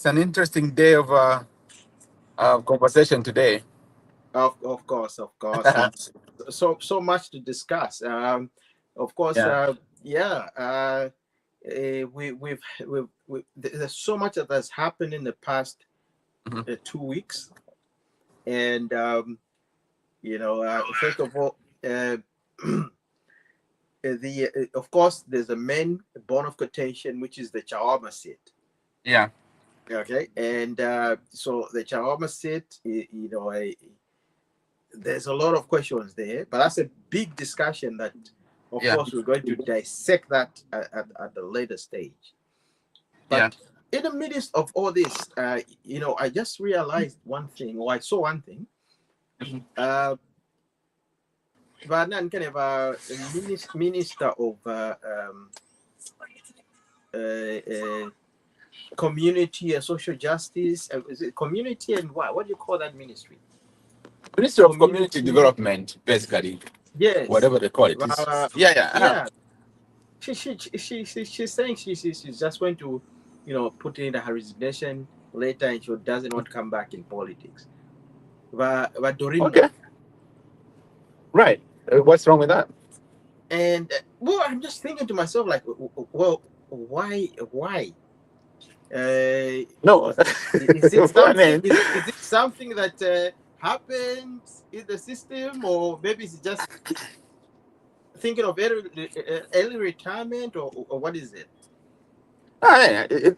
It's an interesting day of conversation today. Of course. It's so much to discuss. Of course, Yeah. yeah. There's so much that has happened in the past Mhm. 2 weeks, and first of all, of course, there's a main bone of contention, which is the Chawama seat. Yeah. Okay, and so the Chawama seat, there's a lot of questions there, but that's a big discussion that, of Yeah. course, we're going to dissect that at the later stage. Yeah. But in the midst of all this, I just realized one thing, or I saw one thing. Mhm. Vanan kind of a minister of community and social justice. Is it community and what? What do you call that ministry? Ministry of Community Development, basically, Yes. whatever they call it. Yeah. Yeah. Yeah. She's saying she's just going to, put in her resignation later, and she doesn't want to come back in politics. But Okay. Right. What's wrong with that? And well, I'm just thinking to myself, like, well, why? No. Is it I something? mean, Is it something that happened in the system, or maybe it's just thinking of early retirement, or what is it?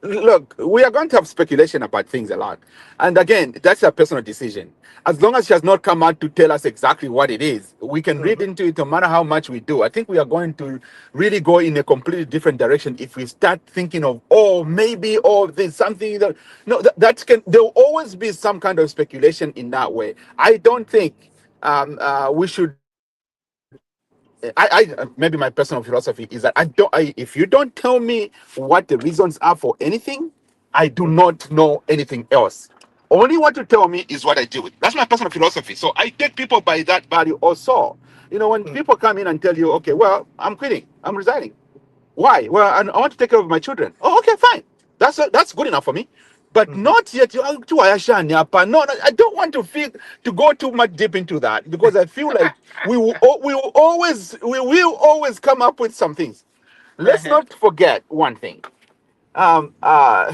look, we are going to have speculation about things a lot. And again, that's a personal decision. As long as she has not come out to tell us exactly what it is, we can read Mhm. into it no matter how much we do. I think we are going to really go in a completely different direction if we start thinking of, oh, maybe, oh, there's something that, no, there will always be some kind of speculation in that way. I don't think we should. Maybe my personal philosophy is that if you don't tell me what the reasons are for anything, I do not know anything else. Only what you tell me is what I deal with. That's my personal philosophy. So I take people by that value also. When Mhm. people come in and tell you, okay, well, I'm quitting, I'm resigning. Why? Well, I want to take care of my children. Oh, okay, fine. That's good enough for me. But Mhm. not yet. No, I don't want to go too much deep into that because I feel like we will always come up with some things. Let's not forget one thing. Um, uh,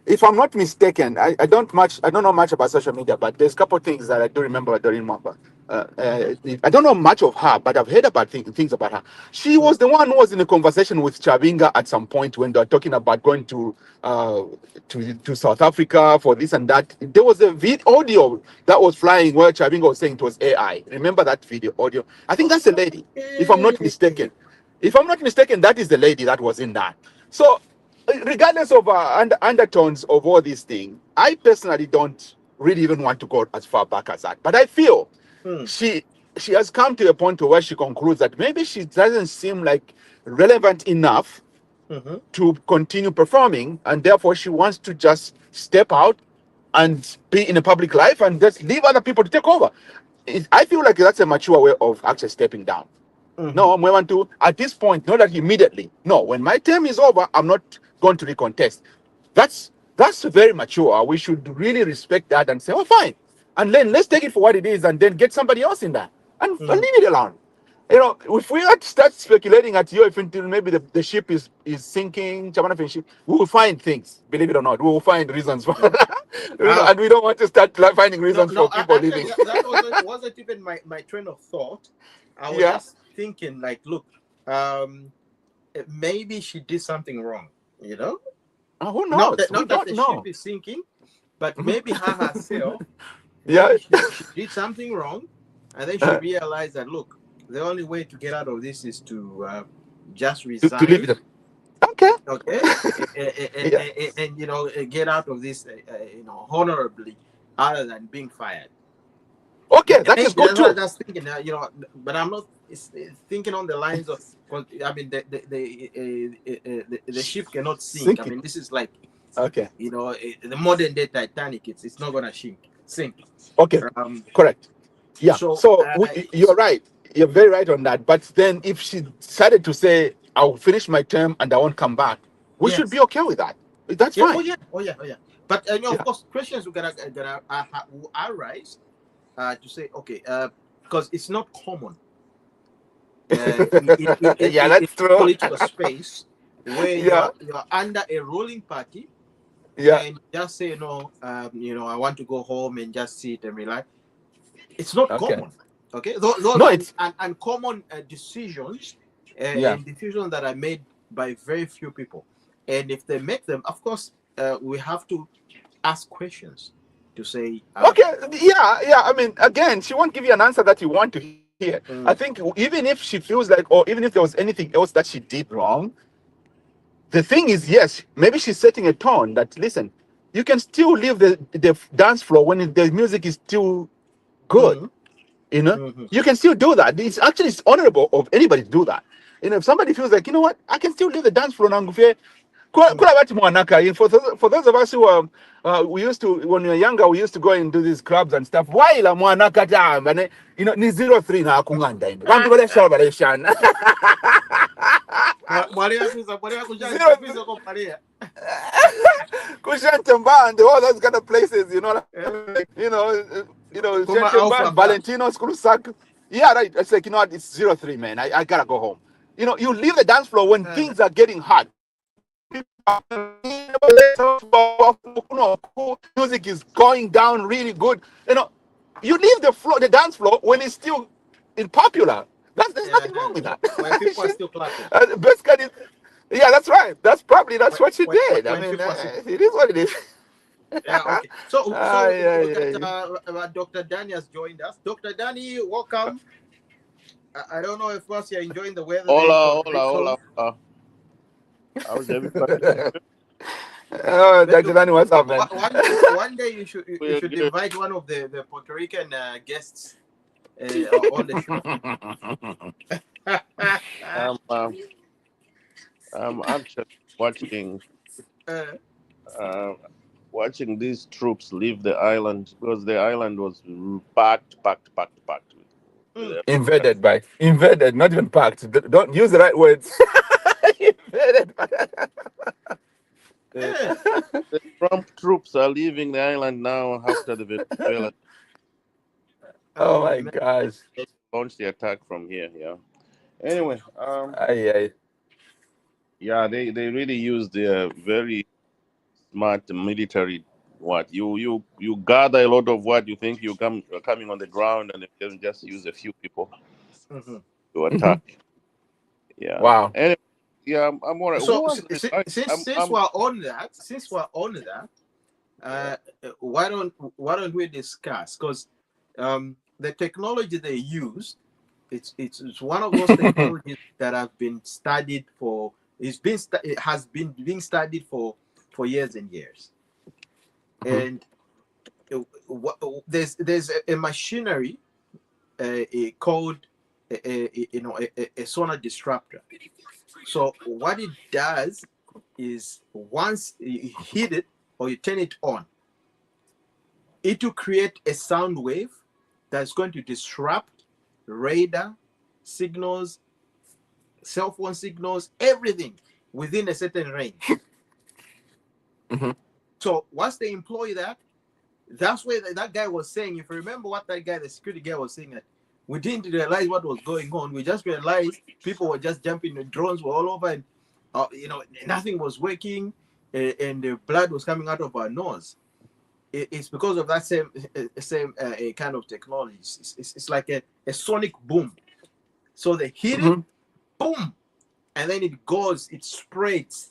if I'm not mistaken, I don't know much about social media, but there's a couple of things that I do remember during Mamba. Mhm. I don't know much of her, but I've heard about things about her. She was the one who was in a conversation with Chavinga at some point when they were talking about going to South Africa for this and that. There was a audio that was flying where Chavinga was saying it was AI. Remember that video audio? I think that's the lady, if I'm not Okay. mistaken. If I'm not mistaken, that is the lady that was in that. So regardless of undertones of all these things, I personally don't really even want to go as far back as that. But I feel Mm. she she has come to a point where she concludes that maybe she doesn't seem like relevant enough Mhm. to continue performing, and therefore she wants to just step out and be in a public life and just leave other people to take over. I feel like that's a mature way of actually stepping down. Mhm. No, Mwewantu, at this point, not that immediately. No, when my term is over, I'm not going to recontest. That's very mature. We should really respect that and say, oh, fine. And then let's take it for what it is and then get somebody else in there and Mhm. leave it alone. If we had to start speculating at you, if until maybe the ship is sinking, ship, we will find things, believe it or not. We will find reasons for Uh, and we don't want to start finding no, reasons no. for people Actually, leaving. that wasn't even my train of thought. I was Yeah. just thinking, like, look, um, maybe she did something wrong. You know, Who not knows? that We not that don't the ship know. is sinking, but maybe her herself, Yeah. maybe she did something wrong, and then she realized that, look, the only way to get out of this is to just to leave resign. it. Okay. Okay, Yeah. and get out of this honorably, other than being fired. Okay, that is Maybe good that's what I too. was thinking. But I'm not thinking on the lines of. 'Cause, I mean, the ship cannot sink. I Sinking. mean, this is like Okay. the modern day Titanic. It's not gonna sink. Okay. Um. Correct. Yeah. So. So you're right. You're very right on that. But then if she decided to say, I'll finish my term and I won't come back, we should be Yes. okay with that. That's Yeah. fine. Oh yeah. But of Yeah. course, questions will arise to say, okay, because it's not common Yeah, in that's true. political space where Yeah. you're under a ruling party Yeah. and just say I want to go home and just sit and relax. It's not Okay. common. Okay, those No, are it's uncommon decisions yeah. and decisions that are made by very few people. And if they make them, of course, we have to ask questions to say, Okay. Yeah. I mean, again, she won't give you an answer that you want to hear. I think mm, even if she feels like, or even if there was anything else that she did wrong, the thing is, yes, maybe she's setting a tone that listen, you can still leave the dance floor when the music is still good. mm, You know, mm, you can still do that. It's honorable of anybody to do that. You know, if somebody feels like, you know what, I can still leave the dance floor now. mm. For those of us who we used to, when we were younger, we used to go and do these clubs and stuff. Why la mwanaka time? And you know, ni 03 na kunganda. Bantu bale shaba bale shana. Maria Pisa, Maria Zero Kujan, Pisa ko Maria. Kushantemba and all those kind of places, you know, Eh, like, Kuma Shantemba Alpha and Bar. Valentino, Skulusak. Yeah, right. It's like, you know what, it's 03, man. I gotta go home. You know, you leave the dance floor when Uh, things are getting hot. Music is going down really good. You know, you leave the dance floor when it's still in popular. There's nothing wrong with that. when people are still clapping. Best kind of, yeah, that's right. That's what she did. I When mean, people are still. it is what it is. Yeah, okay. So, Yeah, we got yeah. Dr. Danny has joined us. Dr. Danny, welcome. I don't know if once you're enjoying the weather there in Hola, Puerto hola, Rico. hola, hola. How's everybody? Oh, But Dr. Danny, what's up, man? one day you We're should good. invite one of the Puerto Rican guests on the show. I'm, um, I'm actually watching Uh, uh, watching these troops leave the island because the island was packed with mm, Invaded, not even packed. Don't use the right words. Invaded. the, eh, the Trump troops are leaving the island now after the Venezuela Oh oh my man. gosh. launched the attack from here. Yeah. Anyway, Ay. yeah, they really used their very smart military. What you gather a lot of what you think you're coming on the ground, and then just use a few people Mhm. to Mhm. attack. Yeah. Wow. Anyway, yeah, I'm alright. Who So was it? since we're on that, Yeah. why don't we discuss? Because the technology they use, it's one of those technologies that have been studied for. It has been being studied for years and years, Mhm. and there's a machinery called a sonar disruptor. So what it does is once you hit it or you turn it on, it will create a sound wave that's going to disrupt radar signals, cell phone signals, everything within a certain range. Mhm. So once they employ that, that's where that guy was saying. If you remember what that guy, the security guy, was saying, that we didn't realize what was going on. We just realized people were just jumping. The drones were all over, and nothing was working, and the blood was coming out of our nose. It's because of that same kind of technology. It's like a sonic boom. So they hit it, Mhm. boom, and then it spreads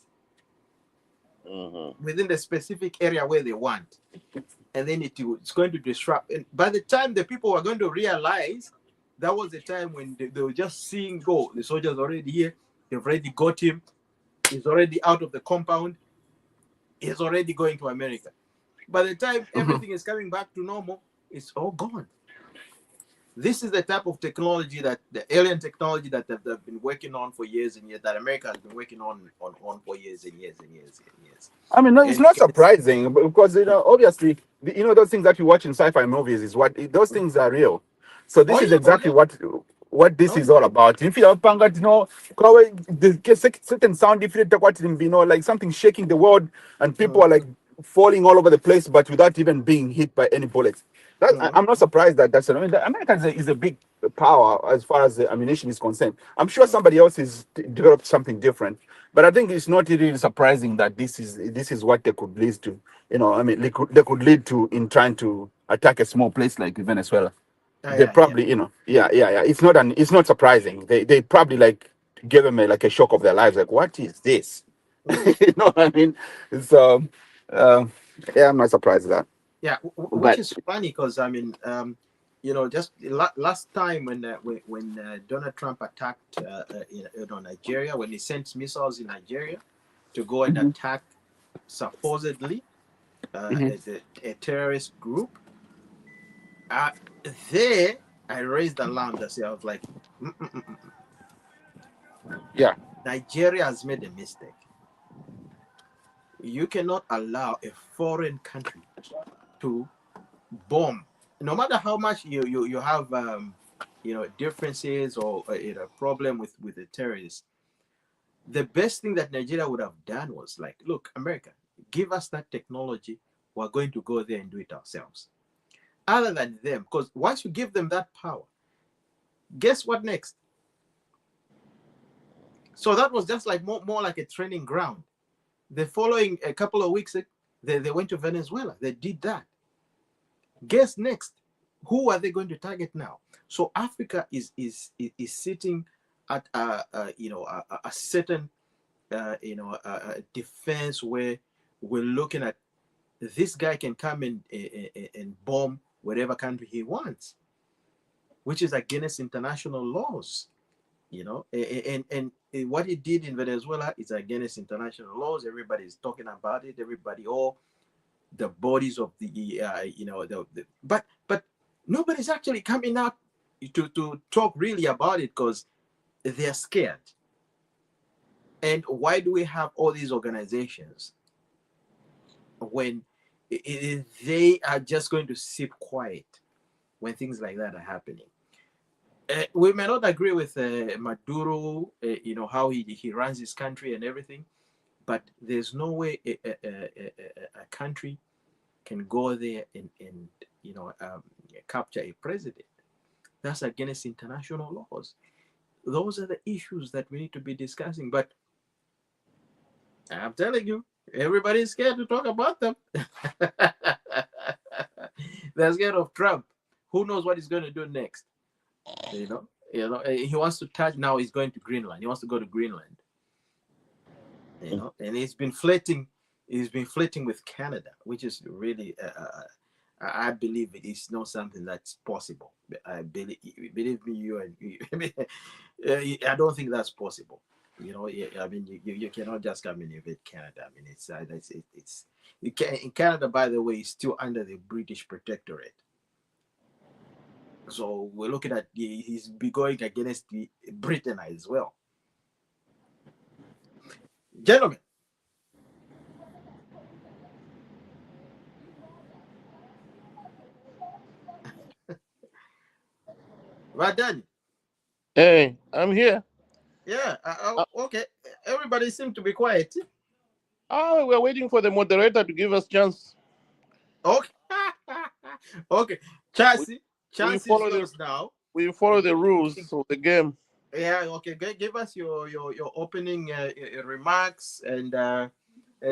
Mm-hmm. within the specific area where they want, and then it's going to disrupt. And by the time the people are going to realize, that was the time when they were just seeing, go, the soldiers already here, they've already got him, he's already out of the compound, he's already going to America. By the time Mhm. everything is coming back to normal, it's all gone. This is the type of technology, that the alien technology that they've been working on for years and years, that America has been working on for years and years and years and years. I mean, no, it's And not surprising because obviously, those things that you watch in sci-fi movies is those things are real. So this is exactly yeah. what what this is all about. If you have pangat, the certain sound, if you take what like something shaking the world, and people are like falling all over the place, but without even being hit by any bullets. I'm not surprised that that's. I mean, the Americans is a big power as far as the ammunition is concerned. I'm sure somebody else has developed something different, but I think it's not really surprising that this is what they could lead to. I mean, they could lead to in trying to attack a small place like Venezuela. They Yeah. probably, yeah. It's not surprising. They probably like give them like a shock of their lives. Like, what is this? You know what I mean? So, yeah, I'm not surprised at that. Yeah, which But is funny because I mean, just last time when Donald Trump attacked Nigeria, when he sent missiles in Nigeria to go and Mhm. attack supposedly Mhm. a terrorist group, there I raised the alarm. That I was like, Yeah, Nigeria has made a mistake. You cannot allow a foreign country to bomb, no matter how much you have differences or problem with the terrorists. The best thing that Nigeria would have done was like, look, America, give us that technology, we're going to go there and do it ourselves, other than them, because once you give them that power, guess what next? So that was just like more like a training ground. The following a couple of weeks, they went to Venezuela, they did that. Guess next, who are they going to target now? So Africa is sitting at a certain defense where we're looking at this guy can come and bomb whatever country he wants, which is against international laws. And what he did in Venezuela is against international laws. Everybody is talking about it. All the bodies of but nobody's actually coming out to talk really about it because they're scared. And why do we have all these organizations when they are just going to sit quiet when things like that are happening? We may not agree with Maduro, how he runs his country and everything, but there's no way a country can go there and capture a president. That's against international laws. Those are the issues that we need to be discussing. But I'm telling you, everybody's scared to talk about them. They're scared of Trump. Who knows what he's going to do next? He wants to touch. Now he's going to Greenland. He wants to go to Greenland. And he's been flirting with Canada, which is really I believe it is not something that's possible. I believe me, you and you, I don't think that's possible. I mean, you cannot just come and invade Canada. I mean, it's in Canada, by the way, is still under the British protectorate. So we're looking at he's be going against Britain as well. Gentlemen, Radani. Hey, I'm here. Yeah. Uh, Okay. Everybody seems to be quiet. we're waiting for the moderator to give us chance. Okay. Okay. We, we Chance is follow the yours now. rules of the game. Yeah. Okay. Give us your opening remarks and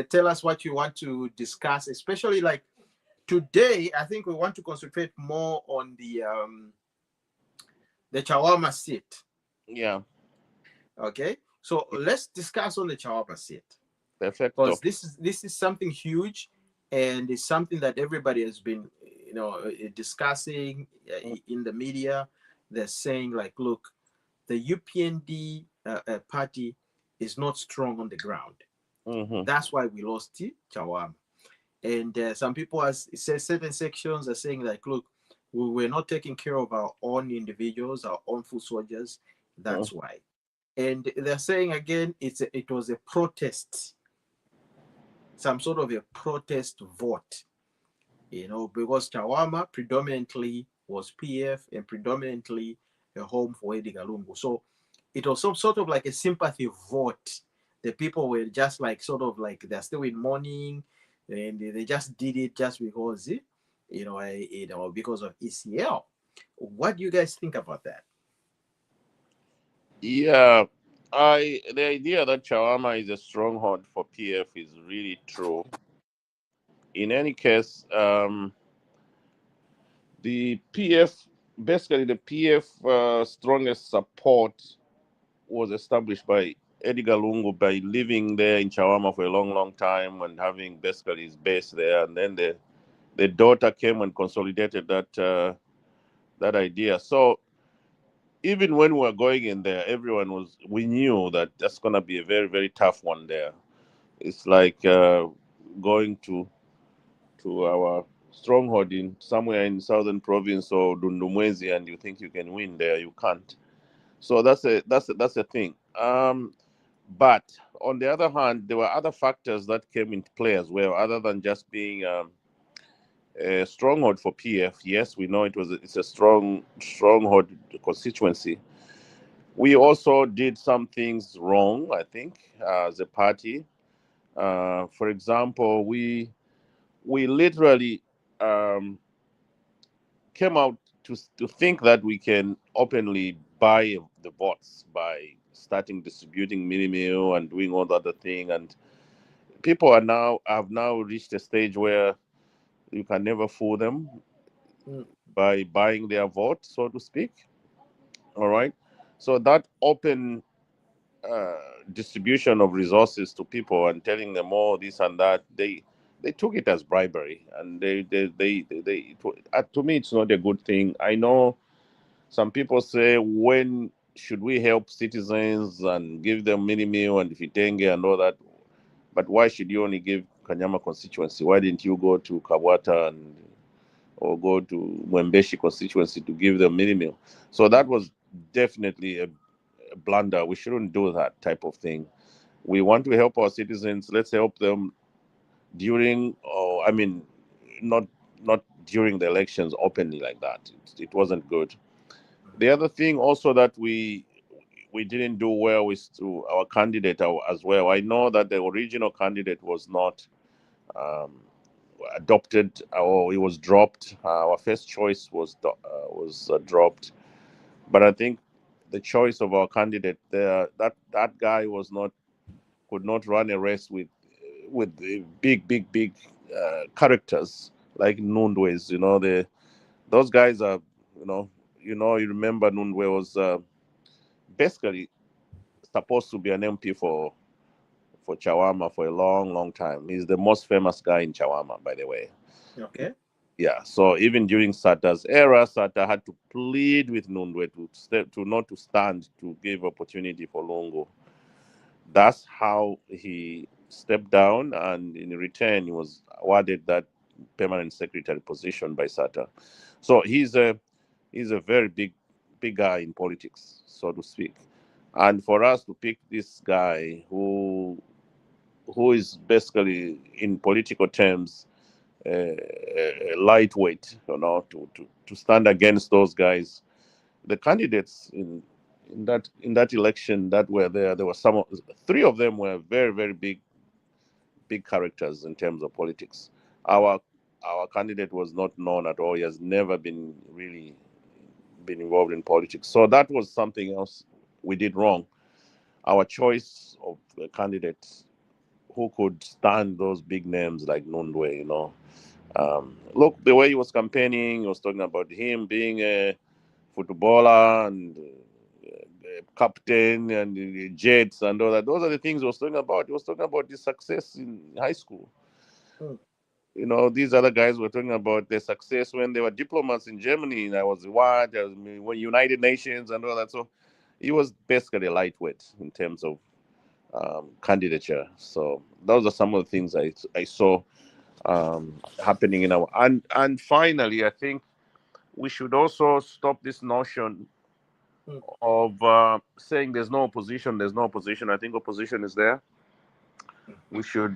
tell us what you want to discuss, especially like today. I think we want to concentrate more on the Chawama seat. Yeah, Okay. So let's discuss on the Chawama seat. perfecto. Because this is something huge, and it's something that everybody has been discussing in the media. They're saying like, look, the UPND party is not strong on the ground. Mm-hmm. That's why we lost Chawama. And some people, as certain sections are saying like, look, we were not taking care of our own individuals, our own foot soldiers. That's why. And they're saying again, it was a protest, some sort of a protest vote, because Chawama predominantly was PF and predominantly a home for Edgar Lungu. So it was some sort of like a sympathy vote. The people were just like sort of like they're still in mourning, and they just did it just because, because of ECL. What do you guys think about that? Yeah, the idea that Chawama is a stronghold for PF is really true. In any case, the PF, basically the PF strongest support was established by Edgar Lungu by living there in Chawama for a long, long time and having basically his base there. And then the daughter came and consolidated that idea. So even when we were going in there, we knew that that's going to be a very, very tough one there. It's like going to our stronghold in somewhere in southern province or Dundumwezi, and you think you can win there, you can't. So that's a thing. But on the other hand, there were other factors that came into play as well, other than just being a stronghold for PF. Yes, we know it's a stronghold constituency. We also did some things wrong, I think, as a party. For example, we literally um, came out to think that we can openly buy the votes by starting distributing mini meal and doing all the other thing. And people have now reached a stage where you can never fool them Mm. by buying their vote, so to speak. All right. So that open uh, distribution of resources to people and telling them all this and that, they took it as bribery, and to me it's not a good thing. I know some people say, when should we help citizens and give them mini meal and vitenge and all that? But why should you only give Kanyama constituency? Why didn't you go to Kabwata or go to Mwembeshi constituency to give them mini meal? So that was definitely a blunder. We shouldn't do that type of thing. We want to help our citizens. Let's help them during, or I mean, not not during the elections openly like that. It wasn't good. The other thing also that we didn't do well is to our candidate as well. I know that the original candidate was not um, adopted, or it was dropped. Our first choice was dropped, but I think the choice of our candidate there, that guy could not run a race with the big characters like Nundwes. Those guys are, you know you remember Nundwe was basically supposed to be an MP for Chawama for a long, long time. He's the most famous guy in Chawama, by the way. Okay. Yeah. So even during Sata's era, Sata had to plead with Nundwe to not to stand to give opportunity for Longo. That's how he stepped down, and in return, he was awarded that permanent secretary position by Sata. So he's a very big guy in politics, so to speak. And for us to pick this guy who is basically, in political terms, a lightweight, to stand against those guys, the candidates in that election that were there were three of them were very, very big characters in terms of politics. Our our candidate was not known at all. He has never been really been involved in politics. So that was something else we did wrong. Our choice of a candidate who could stand those big names like Nundwe. Look, the way he was campaigning, he was talking about him being a footballer and captain and jets and all that. Those are the things he was talking about. He was talking about his success in high school. Mm. These other guys were talking about their success when they were diplomats in Germany. And I was what? I was United Nations and all that. So he was basically lightweight in terms of candidature. So those are some of the things I saw happening in our and finally, I think we should also stop this notion Mm. of saying there's no opposition. There's no opposition. I think opposition is there. We should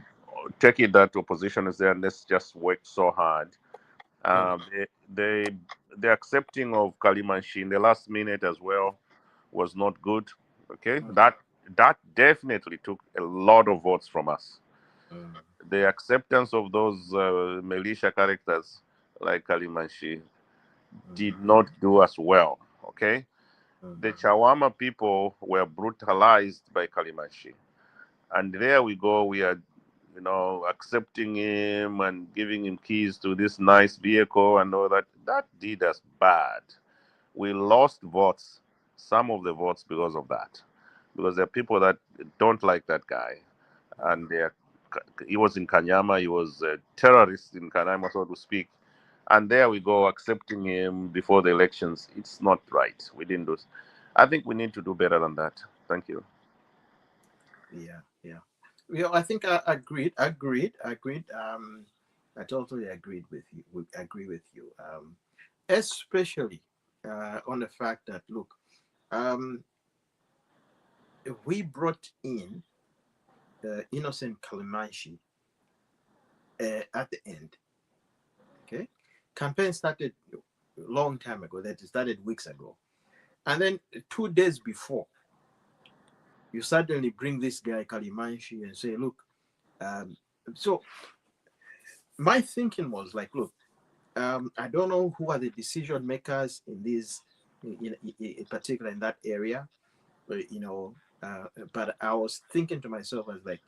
take it that opposition is there, and let's just work so hard They the accepting of Kalimanshi in the last minute as well was not good. Okay, that definitely took a lot of votes from us. The acceptance of those militia characters like Kalimanshi did not do us well. Okay, the Chawama people were brutalized by Kalimanshi, and there we go. We are, accepting him and giving him keys to this nice vehicle and all that. That did us bad. We lost votes, some of the votes because of that, because there are people that don't like that guy, and he was in Kanyama. He was a terrorist in Kanyama, so to speak. And there we go, accepting him before the elections. It's not right. We didn't do. I think we need to do better than that. Thank you. Yeah, yeah. Well, I think I agreed. I totally agreed with you. Agree with you. Especially on the fact that look, we brought in innocent Kalimanshi at the end. Okay, campaign started a long time ago. That started weeks ago, and then 2 days before, you suddenly bring this guy Kalimanshi and say, look. So my thinking was like, look, I don't know who are the decision makers in this, in particular in that area, but, but I was thinking to myself, I was like,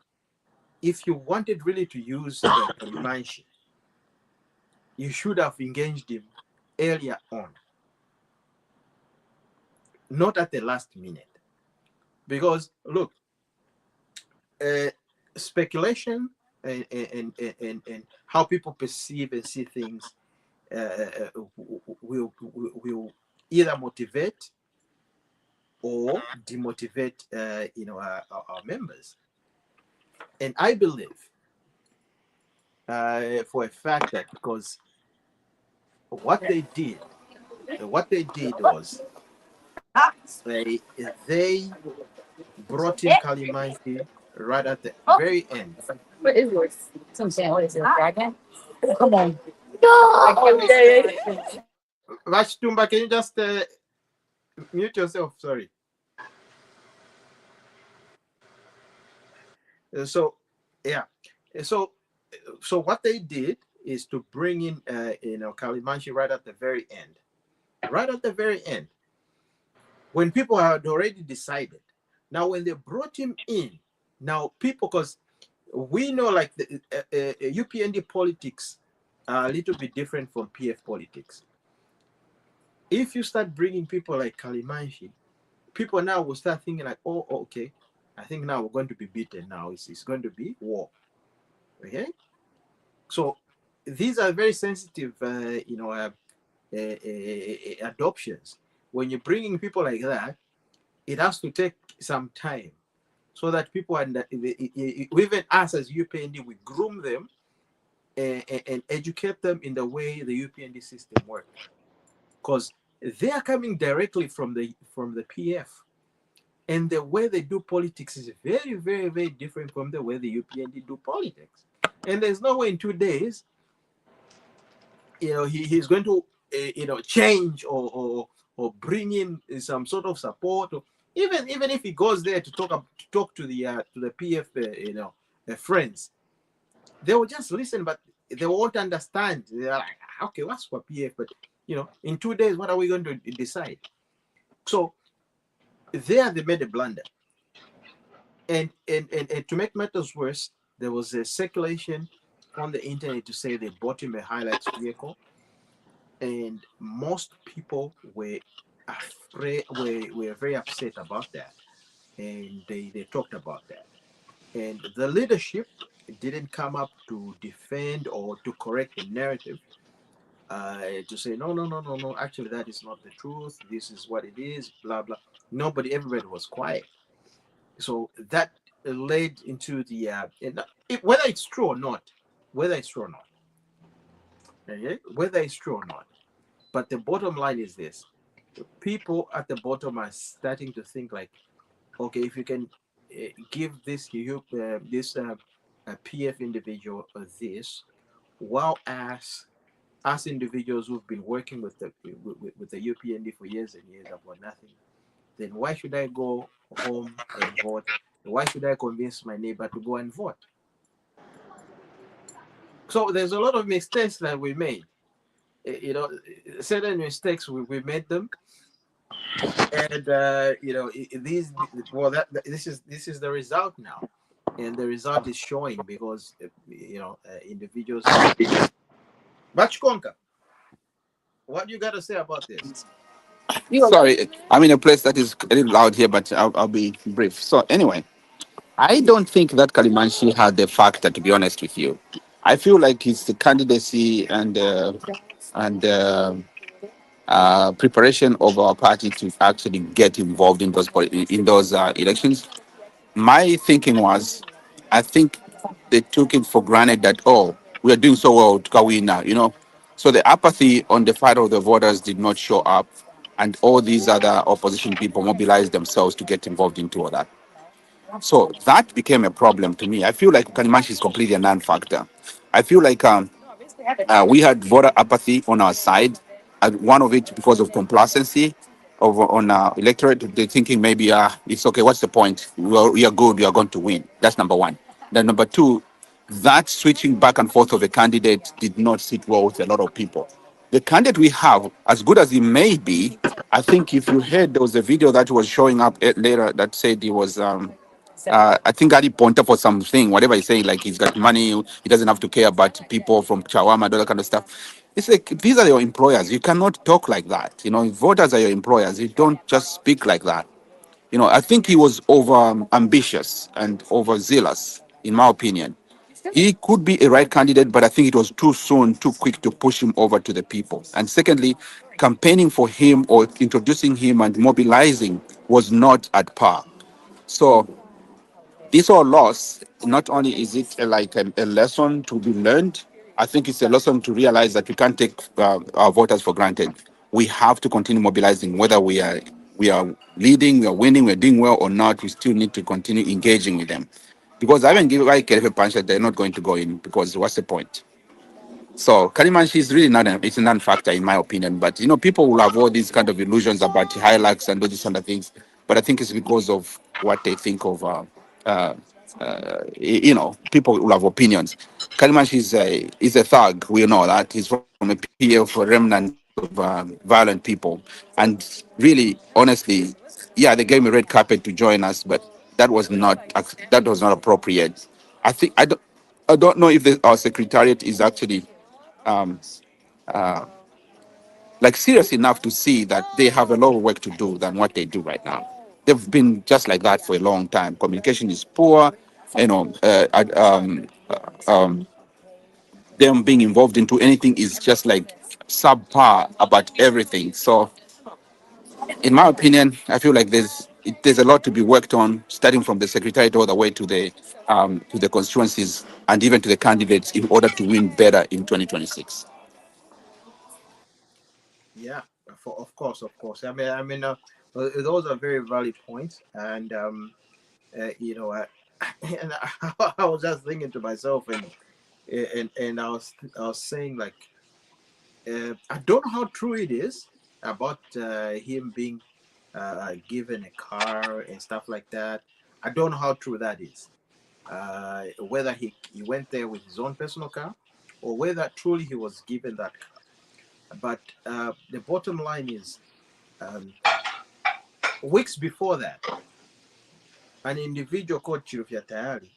if you wanted really to use Kalimanshi, you should have engaged him earlier on, not at the last minute. Because look, speculation and how people perceive and see things will either motivate or demotivate our members. And I believe for a fact that because what they did was they brought in Kalimanshi right at the very end. What is yours? That's what I'm saying. What is it? A dragon? Come on. No! Vashtumba, can you just mute yourself? Sorry. So, yeah. So what they did is to bring in, Kalimanshi right at the very end. Right at the very end. When people had already decided. Now, when they brought him in, now people, because we know like the UPND politics are a little bit different from PF politics. If you start bringing people like Kalimanshi, people now will start thinking like, oh, okay, I think now we're going to be beaten now. It's going to be war. Okay? So these are very sensitive, adoptions. When you're bringing people like that, it has to take some time so that people, even us as UPND, we groom them and educate them in the way the UPND system works. Because they are coming directly from the PF. And the way they do politics is very, very, very different from the way the UPND do politics. And there's no way in 2 days, he's going to, change or bring in some sort of support. Or even if he goes there to talk to the PF, friends, they will just listen, but they won't understand. They're like, okay, what's for PF? But in 2 days, what are we going to decide? So there they made a blunder. And to make matters worse, there was a circulation on the internet to say they bought him a Hilux vehicle, and most people were afraid, were very upset about that, and they talked about that, and the leadership didn't come up to defend or to correct the narrative, to say no, actually that is not the truth, this is what it is, blah blah. Everybody was quiet. So that led into the whether it's true or not, okay? Whether it's true or not, but the bottom line is this: people at the bottom are starting to think like, okay, if you can give this PF individual this, while as us individuals who've been working with the UPND for years and years about nothing, then why should I go home and vote? Why should I convince my neighbor to go and vote? So there's a lot of mistakes that we made. You know, certain mistakes we made them, and you know, these well this is the result now, and the result is showing because you know individuals. But Conka, what do you got to say about this? Sorry, I'm in a place that is a little loud here, but I'll be brief. So anyway, I don't think that Kalimanshi had the factor, to be honest with you. I feel like it's the candidacy and preparation of our party to actually get involved in those elections. My thinking was, I think they took it for granted that, oh, we are doing so well to go in now, you know. So the apathy on the part of the voters did not show up, and all these other opposition people mobilized themselves to get involved into all that. So that became a problem to me. I feel like Kanimashi is completely a non-factor. I feel like we had voter apathy on our side, and one of it because of complacency of on our electorate. They're thinking maybe it's okay. What's the point? We are good. We are going to win. That's number one. Then number two, that switching back and forth of a candidate did not sit well with a lot of people. The candidate we have, as good as he may be, I think if you heard there was a video that was showing up later that said he was I think Ali Ponta for something, whatever he's saying, like he's got money, he doesn't have to care about people from Chawama, all that kind of stuff. It's like these are your employers. You cannot talk like that. You know, voters are your employers. You don't just speak like that. You know, I think he was over ambitious and overzealous, in my opinion. He could be a right candidate, but I think it was too soon, too quick to push him over to the people. And secondly, campaigning for him or introducing him and mobilizing was not at par. So this whole loss, not only is it a lesson to be learned, I think it's a lesson to realize that we can't take our voters for granted. We have to continue mobilizing, whether we are leading, we are winning, we're doing well or not. We still need to continue engaging with them, because I haven't given like a punch that they're not going to go in. Because what's the point? So Kalimanshi is really not it's a non-factor in my opinion. But you know, people will have all these kind of illusions about highlights and all these kind of things. But I think it's because of what they think of. Uh, you know, people will have opinions. Kalimanshi is a thug. We know that he's from a PF remnant of violent people, and really, honestly, yeah, they gave me red carpet to join us, but that was not appropriate. I don't know if our secretariat is actually like serious enough to see that they have a lot of work to do than what they do right now. They've been just like that for a long time. Communication is poor. You know, them being involved into anything is just like subpar about everything. So, in my opinion, I feel like there's a lot to be worked on, starting from the secretariat all the way to the constituencies and even to the candidates in order to win better in 2026. Yeah, of course. Those are very valid points, and you know, and I was just thinking to myself, and I was saying like, I don't know how true it is about him being given a car and stuff like that. I don't know how true that is. Whether he went there with his own personal car, or whether truly he was given that car. But the bottom line is, um, weeks before that, an individual called Chirufya Tayari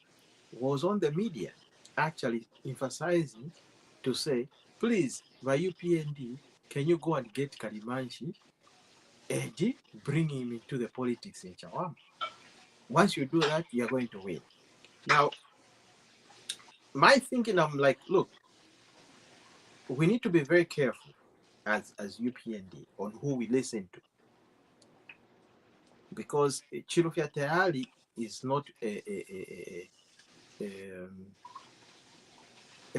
was on the media actually emphasizing to say, please, by UPND, can you go and get Kalimanshi and bring him into the politics in Chawama? Once you do that, you're going to win. Now, my thinking, I'm like, look, we need to be very careful as UPND on who we listen to, because Chirufya Tayari is not a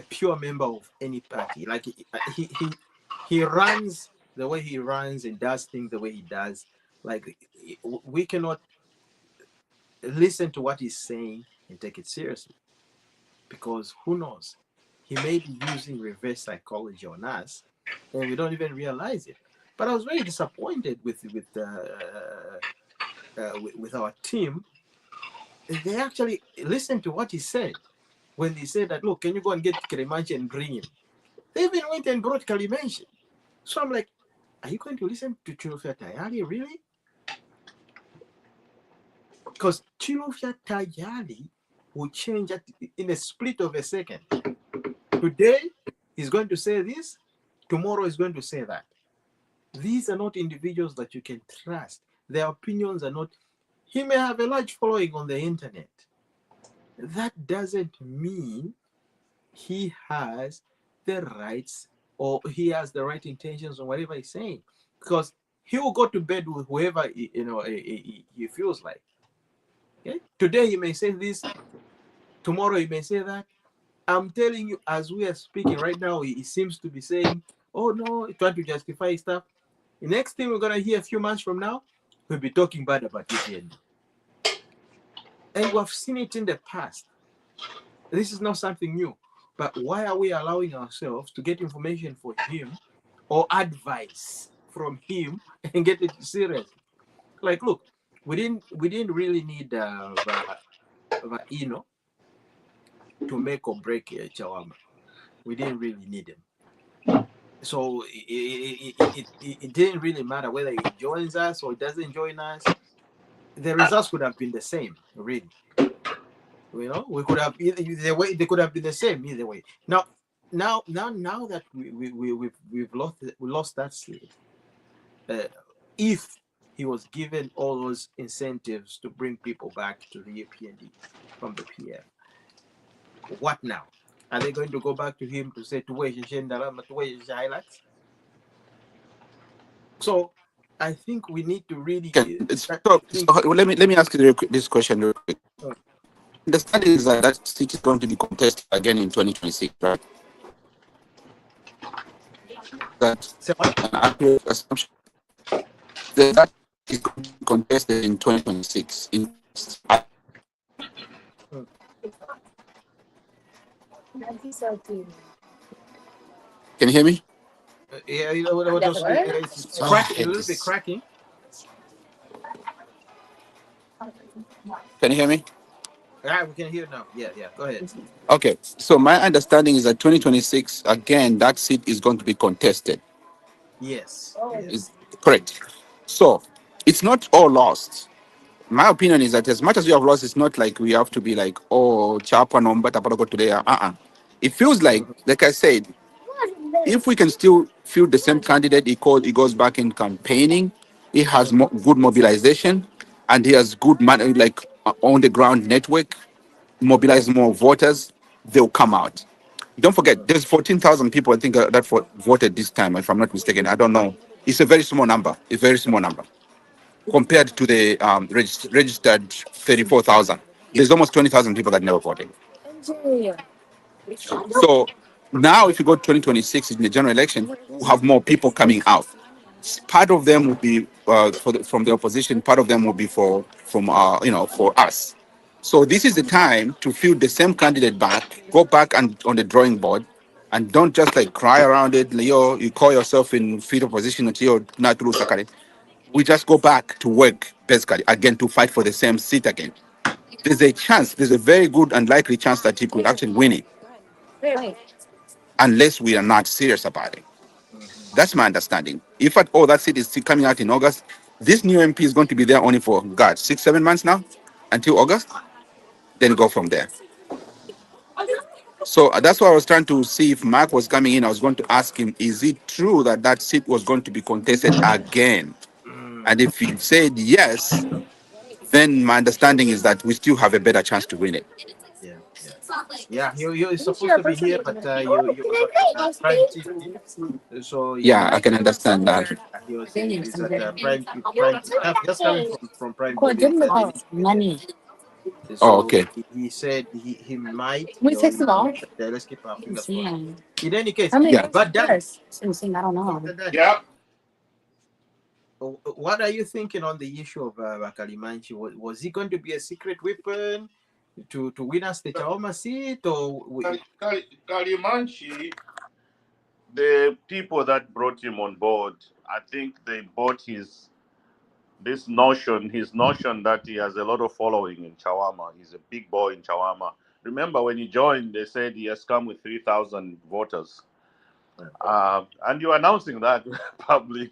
pure member of any party. Like he runs the way he runs and does things the way he does. Like we cannot listen to what he's saying and take it seriously, because who knows? he may be using reverse psychology on us, and we don't even realize it. But I was very disappointed with our team. They actually listened to what he said when he said that, look, can you go and get Kalimanchi and bring him? They even went and brought Kalimanchi. So I'm like, are you going to listen to Chilufya Tayali, really? Because Chilufya Tayali will change in a split of a second. Today, he's going to say this. Tomorrow, he's going to say that. These are not individuals that you can trust. Their opinions are not... He may have a large following on the internet. That doesn't mean he has the rights or he has the right intentions on whatever he's saying. Because he will go to bed with whoever he feels like. Okay? Today, he may say this. Tomorrow, he may say that. I'm telling you, as we are speaking right now, he seems to be saying, oh no, trying to justify stuff. The next thing we're going to hear a few months from now, we'll be talking bad about it. And we've seen it in the past. This is not something new. But why are we allowing ourselves to get information for him or advice from him and get it serious? Like, look, we didn't really need to make or break Chawama. We didn't really need him. So it didn't really matter whether he joins us or doesn't join us. The results would have been the same, really. We could have either way. They could have been the same either way. Now that we've lost that seat, if he was given all those incentives to bring people back to the UPND from the PF, what now? Are they going to go back to him to say to where highlights? So I think we need to really. Let me ask you this question real quick. The understanding is that seat is going to be contested again in 2026, right? That's an accurate assumption. That is going to be contested in 2026. Can you hear me? Yeah, you know what else? It's cracking, a little bit cracking. Can you hear me? We can hear now. Yeah, go ahead. Okay, so my understanding is that 2026, again, that seat is going to be contested. Yes. Is correct. So it's not all lost. My opinion is that as much as we have lost, it's not like we have to be like, oh, Chapa number go today. It feels like I said, if we can still field the same candidate, he goes back in campaigning, he has good mobilization, and he has good on the ground network, mobilize more voters, they'll come out. Don't forget, there's 14,000 people, I think, that voted this time, if I'm not mistaken. I don't know. It's a very small number. It's a very small number compared to the registered 34,000. There's almost 20,000 people that never voted. So now, if you go to 2026 in the general election, we'll have more people coming out. Part of them will be from the opposition. Part of them will be for us. So this is the time to field the same candidate back, go back and on the drawing board, and don't just like cry around it. You call yourself in field opposition until you're not through Sakari. We just go back to work basically again to fight for the same seat again. There's a very good and likely chance that he could actually win it, unless we are not serious about it. That's my understanding. If at all that seat is still coming out in August, this new MP is going to be there only for 6-7 months now, until August. Then go from there. So that's why I was trying to see if Mark was coming in. I was going to ask him, is it true that seat was going to be contested again? And if he said yes, then my understanding is that we still have a better chance to win it. Yeah. You're supposed to be here, but you prime shifting. So yeah, I can understand that. He was at prime just coming from prime. Money. So okay. he said he might. Let's keep our fingers crossed. In any case, but that, I don't know. Yeah. What are you thinking on the issue of Kalimanchi? Was he going to be a secret weapon? to win us the Chawama seat, or Kalimanchi, the people that brought him on board, I think they bought his notion that he has a lot of following in Chawama. He's a big boy in Chawama. Remember when he joined, they said he has come with 3,000 voters. And you're announcing that public.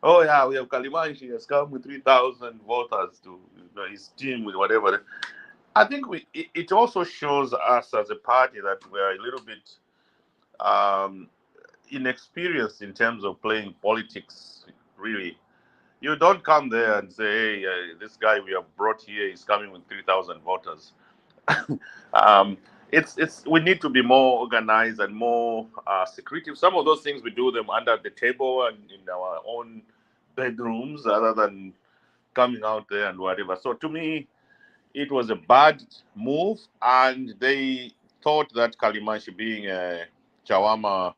Oh yeah, we have Kalimanchi has come with 3,000 voters to his team with whatever. I think it also shows us as a party that we're a little bit inexperienced in terms of playing politics. Really, you don't come there and say, "Hey, this guy we have brought here is coming with 3,000 voters." um, it's we need to be more organized and more secretive. Some of those things we do them under the table and in our own bedrooms, rather than coming out there and whatever. So to me, it was a bad move, and they thought that Kalimanchi, being a Chawama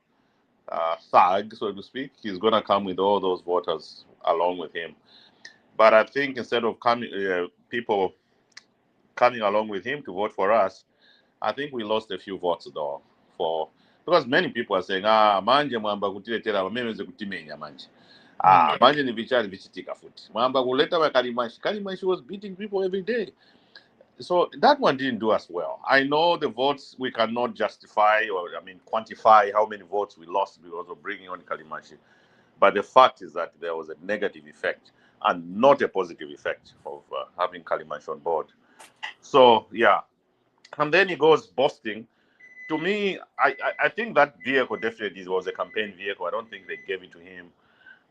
thug, so to speak, he's gonna come with all those voters along with him. But I think instead of people coming along with him to vote for us, I think we lost a few votes though. Because many people are saying, manje mwamba kutiletera wameweze kutimenya manje. Manje ni vichari vichitika futi. Mwamba kuleta wa Kalimanchi. Kalimanchi was beating people every day. So that one didn't do us well. I know the votes we cannot justify or quantify how many votes we lost because of bringing on Kalimanchi. But the fact is that there was a negative effect and not a positive effect of having Kalimanchi on board. So yeah, and then he goes boasting. To me, I think that vehicle definitely was a campaign vehicle. I don't think they gave it to him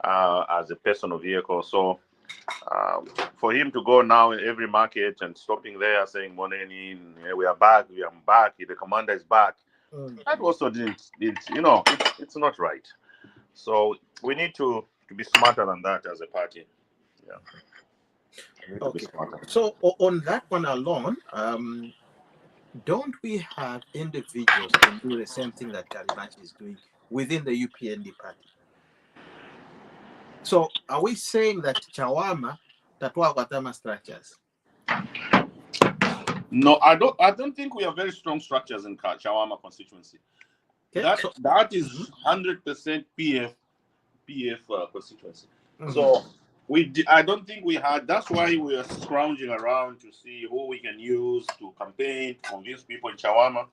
as a personal vehicle. So for him to go now in every market and stopping there saying, "Moneni, we are back, the commander is back," that also didn't it's not right. So we need to be smarter than that as a party. Yeah. Okay. So on that one alone, don't we have individuals can do the same thing that Kalimanchi is doing within the UPND party? So are we saying that Chawama tatwa Watama structures? No, I don't think we have very strong structures in Chawama constituency. Okay. That is 100% PF constituency. So I don't think we had. That's why we are scrounging around to see who we can use to campaign, convince people in Chawama.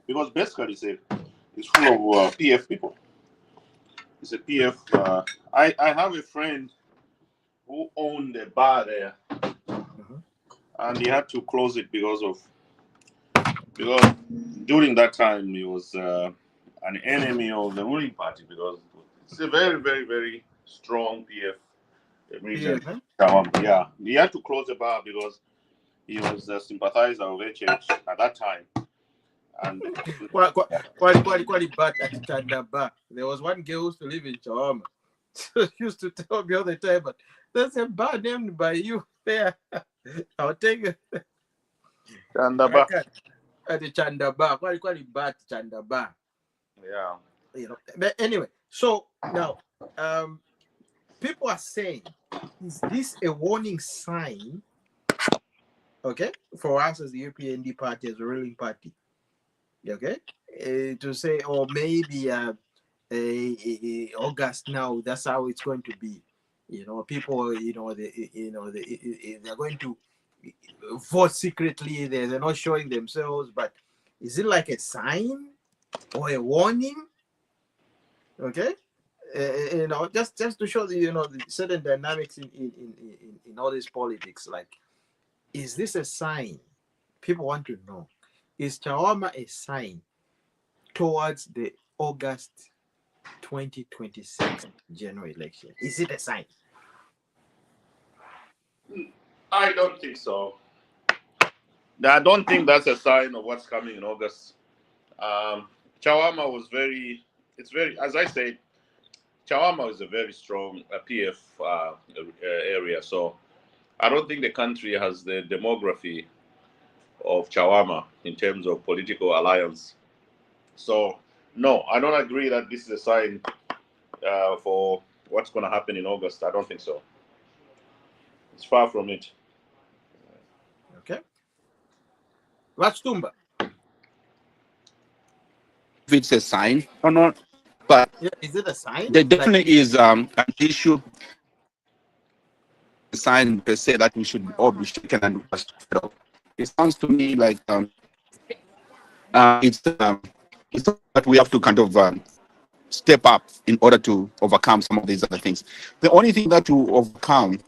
Because basically it's full of PF people. It's a PF. I have a friend who owned a bar there, and he had to close it because during that time he was an enemy of the ruling party, because it's a very, very, very strong PF region. Yeah, he had to close the bar because he was a sympathizer of HH at that time. And quite bad at Chandaba. There was one girl who used to live in Chawama. So she used to tell me all the time, but there's a bar named by you there. I'll take it. Chandaba. At the Chandaba. Quite bad Chandaba. Yeah. But anyway, so now people are saying, is this a warning sign, okay, for us as the UPND party, as a ruling party? Okay, to say, or maybe August now, that's how it's going to be. People, they're going to vote secretly. They're not showing themselves. But is it like a sign or a warning? Okay, just to show the certain dynamics in all this politics. Like, is this a sign? People want to know. Is Chawama a sign towards the August 2026 general election? Is it a sign? I don't think so. I don't think that's a sign of what's coming in August. Chawama was as I said, Chawama is a very strong PF area. So I don't think the country has the demography of Chawama in terms of political alliance. So no, I don't agree that this is a sign for what's going to happen in August. I don't think so. It's far from it. Okay. Vachitumba. If it's a sign or not, but Yeah, is it a sign? there Like, definitely is an issue, a sign per se that we should all be shaken and afraid of. It sounds to me like it's something that we have to kind of step up in order to overcome some of these other things. The only thing that to overcome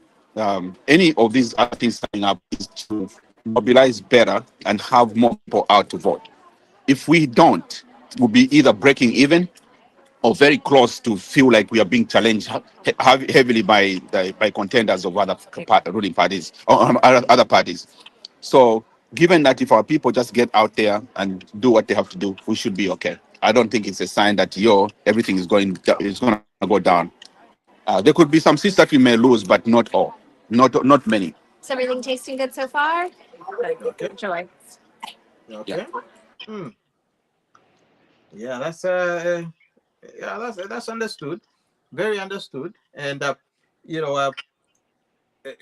any of these other things standing up is to mobilize better and have more people out to vote. If we don't, we'll be either breaking even or very close to feel like we are being challenged heavily by contenders of other ruling parties or other parties. So, given that if our people just get out there and do what they have to do, we should be okay. I don't think it's a sign that everything is going to go down. There could be some seats that we may lose, but not all, not many. Is everything tasting good so far? okay, Enjoy. okay. Hmm. Yeah, that's understood, very understood. And you know,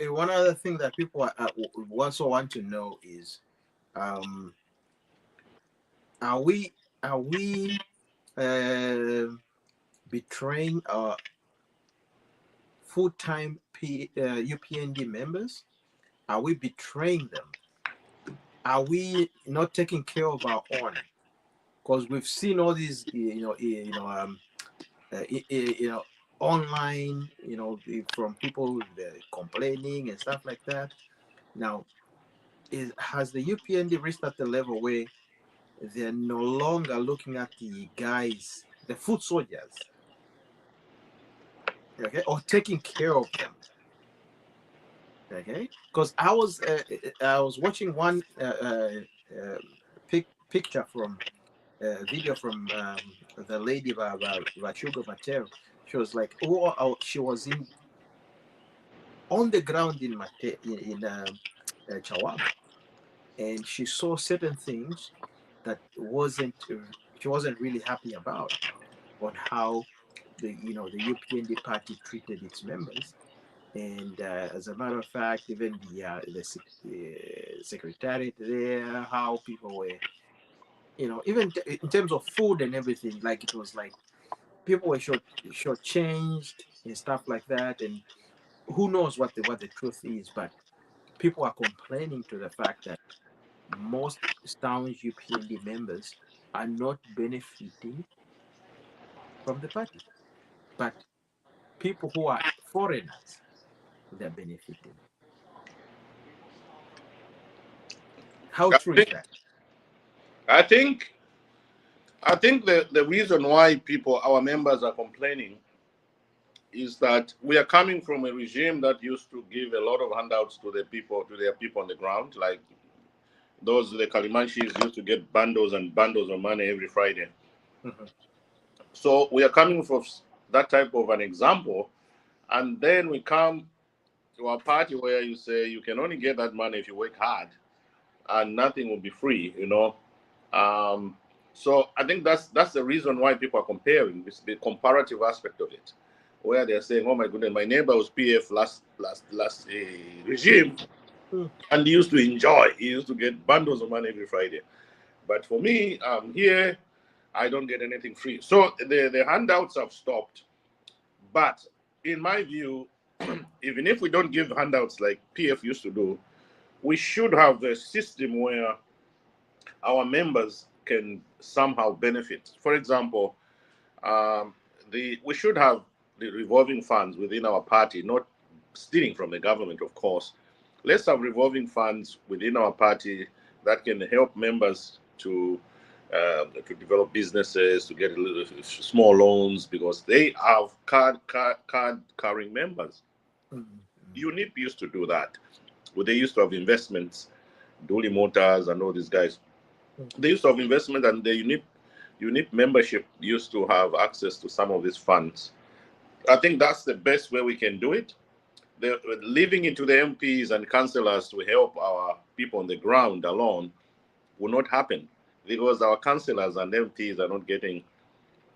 one other thing that people also want to know is, um, are we uh, betraying our full-time UPND members? Are we betraying them? Are we not taking care of our own? Because we've seen all these, online, from people complaining and stuff like that. Now, has the UPND reached at the level where they're no longer looking at the guys, the foot soldiers, okay, or taking care of them? Okay, because I was watching one picture from video from the lady Vachuga Mateo. She was like, she was on the ground in Chawama, and she saw certain things that she wasn't really happy about, on how the UPND party treated its members. And as a matter of fact, even the secretariat there, how people were, even in terms of food and everything, like it was like people were shortchanged and stuff like that. And who knows what the truth is, but people are complaining to the fact that most staunch UPND members are not benefiting from the party, but people who are foreigners, they're benefiting. How I true is think that? I think the reason why our members are complaining is that we are coming from a regime that used to give a lot of handouts to their people on the ground. Like the Kalimanshis used to get bundles and bundles of money every Friday. Mm-hmm. So we are coming from that type of an example, and then we come to a party where you say you can only get that money if you work hard, and nothing will be free. So I think that's the reason why people are comparing. It's the comparative aspect of it, where they're saying, "Oh my goodness, my neighbor was PF last regime, Mm. and he used to enjoy. He used to get bundles of money every Friday. But for me, here, I don't get anything free. So the handouts have stopped. But in my view, even if we don't give handouts like PF used to do, we should have a system where our members can somehow benefit. For example, we should have the revolving funds within our party, not stealing from the government, of course. Let's have revolving funds within our party that can help members to develop businesses, to get a little small loans, because they have card carrying members. Mm-hmm. UNIP used to do that. Well, they used to have investments, Dolly Motors and all these guys. They used to have investment, and the UNIP membership used to have access to some of these funds. I think that's the best way we can do it. Leaving it to the MPs and councillors to help our people on the ground alone will not happen, because our councillors and MPs are not getting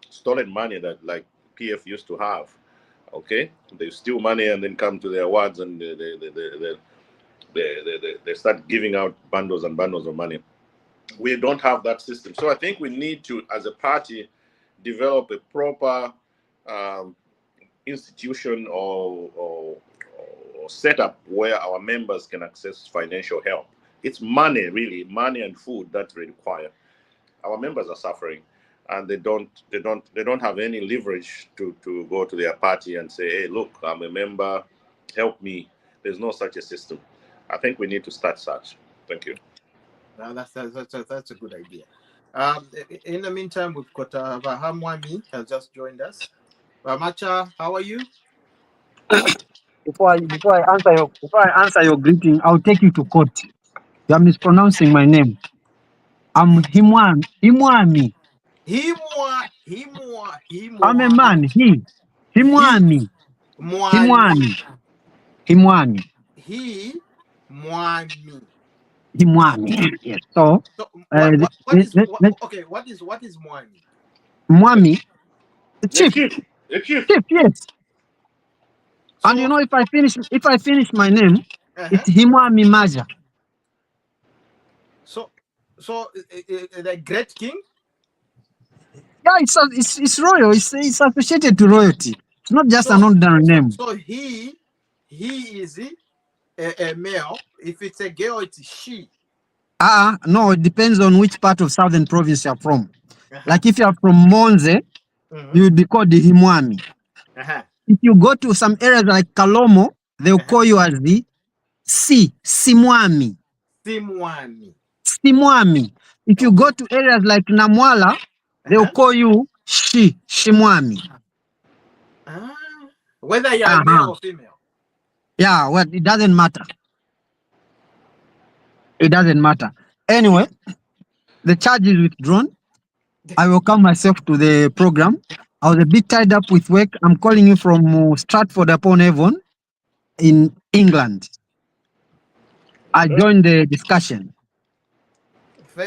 stolen money that like PF used to have. Okay, they steal money and then come to their wards, and they start giving out bundles and bundles of money. We don't have that system. So I think we need to, as a party, develop a proper institution or setup where our members can access financial help. It's money, really, money and food that we require. Our members are suffering, and they don't have any leverage to go to their party and say, hey, look, I'm a member, help me. There's no such a system. I think we need to start such. Thank you. That's a good idea. In the meantime, we've got Vahamwami has just joined us. Vamacha, how are you? Before I answer your greeting, I'll take you to court. You are mispronouncing my name. I'm Himwami. Himwa. I'm a man. Himwami. Mwami. Himwami. Himwami. Yes. So, what is Mwami? Mwami, the The chief. chief. Yes. So, And you know, if I finish my name, it's Himwami Maja. So the great king? Yeah, it's royal. It's associated to royalty. It's not just an ordinary name. So he is a male. If it's a girl, it's she. No, it depends on which part of Southern Province you're from. Like if you're from Monze, you would be called the Himwami. If you go to some areas like Kalomo, they'll call you as the Simwami. If you go to areas like Namwala, they'll call you Shimwami. Whether you're male or female. Yeah, well, it doesn't matter. Anyway, the charge is withdrawn. I will come myself to the program. I was a bit tied up with work. I'm calling you from Stratford-upon-Avon in England. I joined the discussion.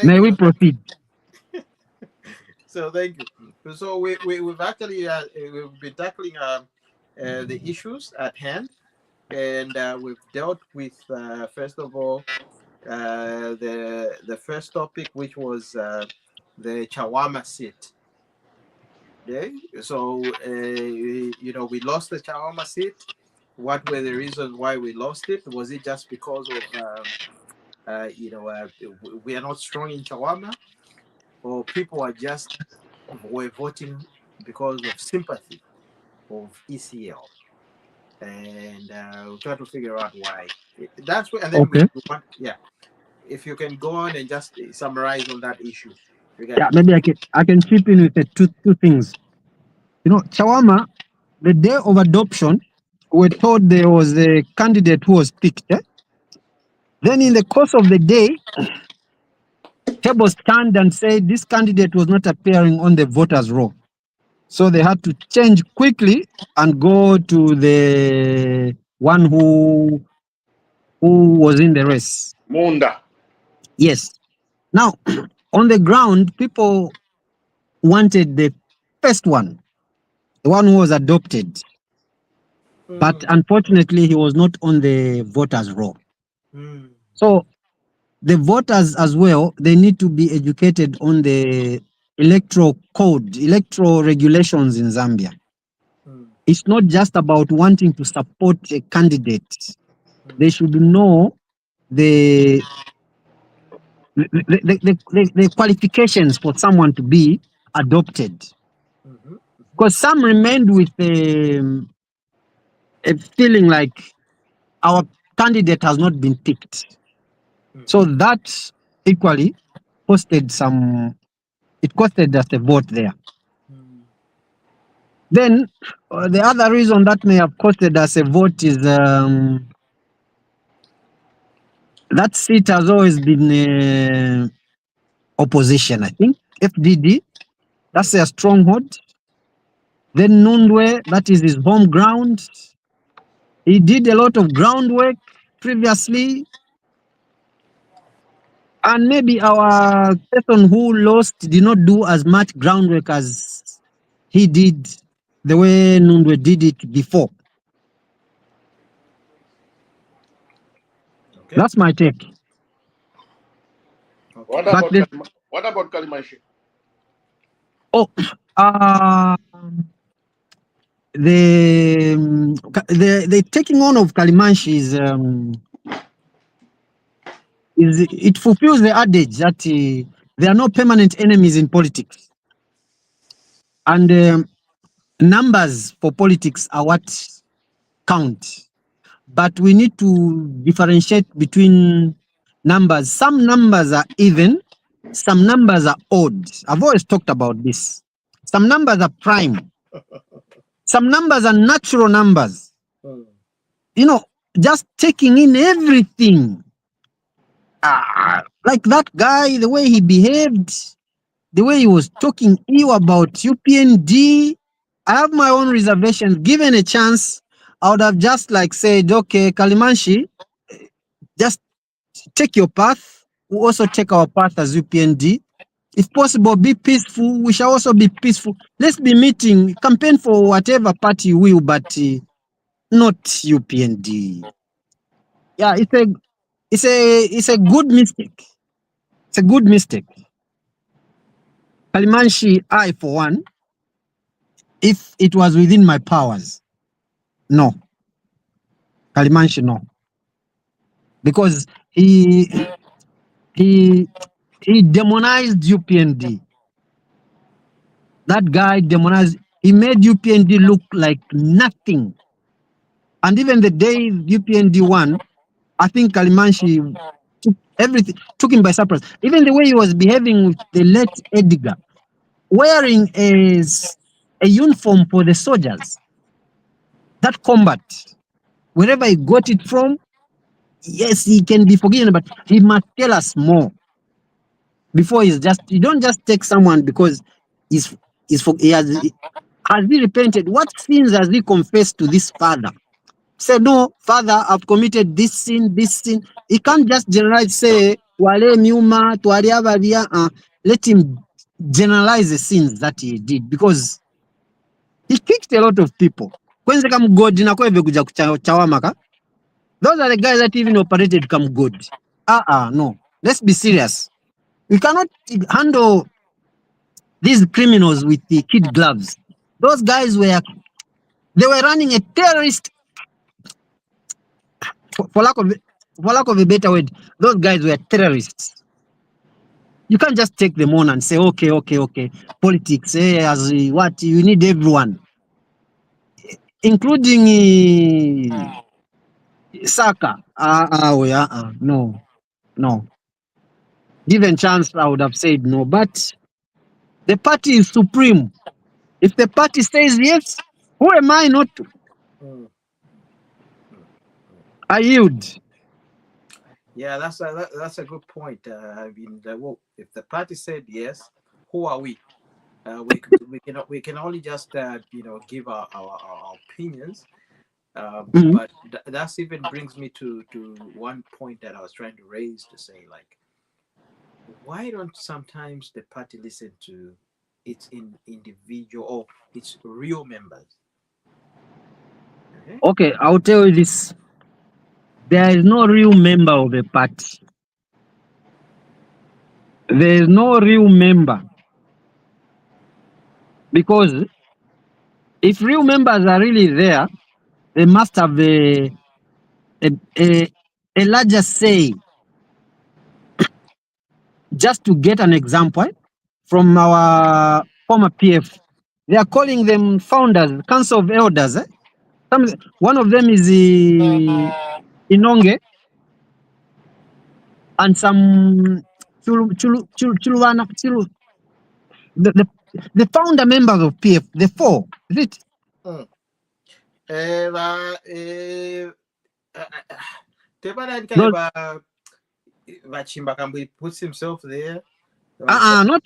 May we proceed? So thank you. So we've actually we've been tackling the issues at hand, and we've dealt with first of all the first topic, which was the Chawama seat. Okay, so we lost the Chawama seat. What were the reasons why we lost it? Was it just because of we are not strong in Chawama, or people were voting because of sympathy of ECL? And we'll try to figure out why. That's what. And then okay. If you can go on and just summarize on that issue. Yeah, maybe I can chip in with the two things. Chawama, the day of adoption, we're told there was a candidate who was picked. Then in the course of the day, tables turned and said this candidate was not appearing on the voters' roll. So they had to change quickly and go to the one who was in the race. Munda. Yes. Now, on the ground, people wanted the first one, the one who was adopted. But unfortunately, he was not on the voters' roll. So the voters as well, they need to be educated on the electoral code, electoral regulations in Zambia. It's not just about wanting to support a candidate. They should know the qualifications for someone to be adopted. Because some remained with a feeling like our candidate has not been picked. So that equally costed us a vote there. Then the other reason that may have costed us a vote is that seat has always been opposition, I think. FDD, that's their stronghold. Then Nundwe, that is his home ground. He did a lot of groundwork previously. And maybe our person who lost did not do as much groundwork as he did the way Nundwe did it before. Okay. That's my take. What But about the what about Kalimanshi? oh, the taking on of Kalimanshi is it fulfills the adage that there are no permanent enemies in politics, and numbers for politics are what count. But we need to differentiate between numbers. Some numbers are even, some numbers are odd. I've always talked about this. Some numbers are prime, some numbers are natural numbers. You know, just taking in everything. Like that guy, the way he behaved, the way he was talking ill about UPND. I have my own reservations. Given a chance, I would have just like said, okay, Kalimanshi, just take your path. We also take our path as UPND. If possible, be peaceful. We shall also be peaceful. Let's be meeting, campaign for whatever party you will, but not UPND. Yeah, it's a good mistake. It's a good mistake. Kalimanshi, I for one, if it was within my powers, no. Kalimanshi, no. Because he demonized UPND. That guy demonized, he made UPND look like nothing. And even the day UPND won, I think Kalimanshi took him by surprise. Even the way he was behaving with the late Edgar, wearing a uniform for the soldiers. That combat, wherever he got it from, yes, he can be forgiven, but he must tell us more. Before you don't just take someone because he has he repented? What sins has he confessed to this father? Say, no, father, I've committed this sin, this sin. He can't just generalize, say, wale miuma, tuaria varia. Let him generalize the sins that he did, because he kicked a lot of people. Kwenze kam God na kwa kuja Chawama ka. Those are the guys that even operated come good. No. Let's be serious. We cannot handle these criminals with the kid gloves. Those guys were running a terrorist, for lack of a better word, those guys were terrorists. You can't just take them on and say, okay, politics, as what you need everyone, including Saka. No. Given chance, I would have said no, but the party is supreme. If the party says yes, who am I not to? I yield. Yeah, that's a good point. I mean, well, if the party said yes, who are we? We can only just give our opinions. But that even brings me to one point that I was trying to raise, to say, like, why don't sometimes the party listen to its individual or its real members? Okay, I'll tell you this. There is no real member of a party. There is no real member. Because if real members are really there, they must have a larger say. Just to get an example from our former PF, they are calling them founders, council of elders. One of them is Inonge, and some the founder members of PF, the four. Is it? He puts himself there.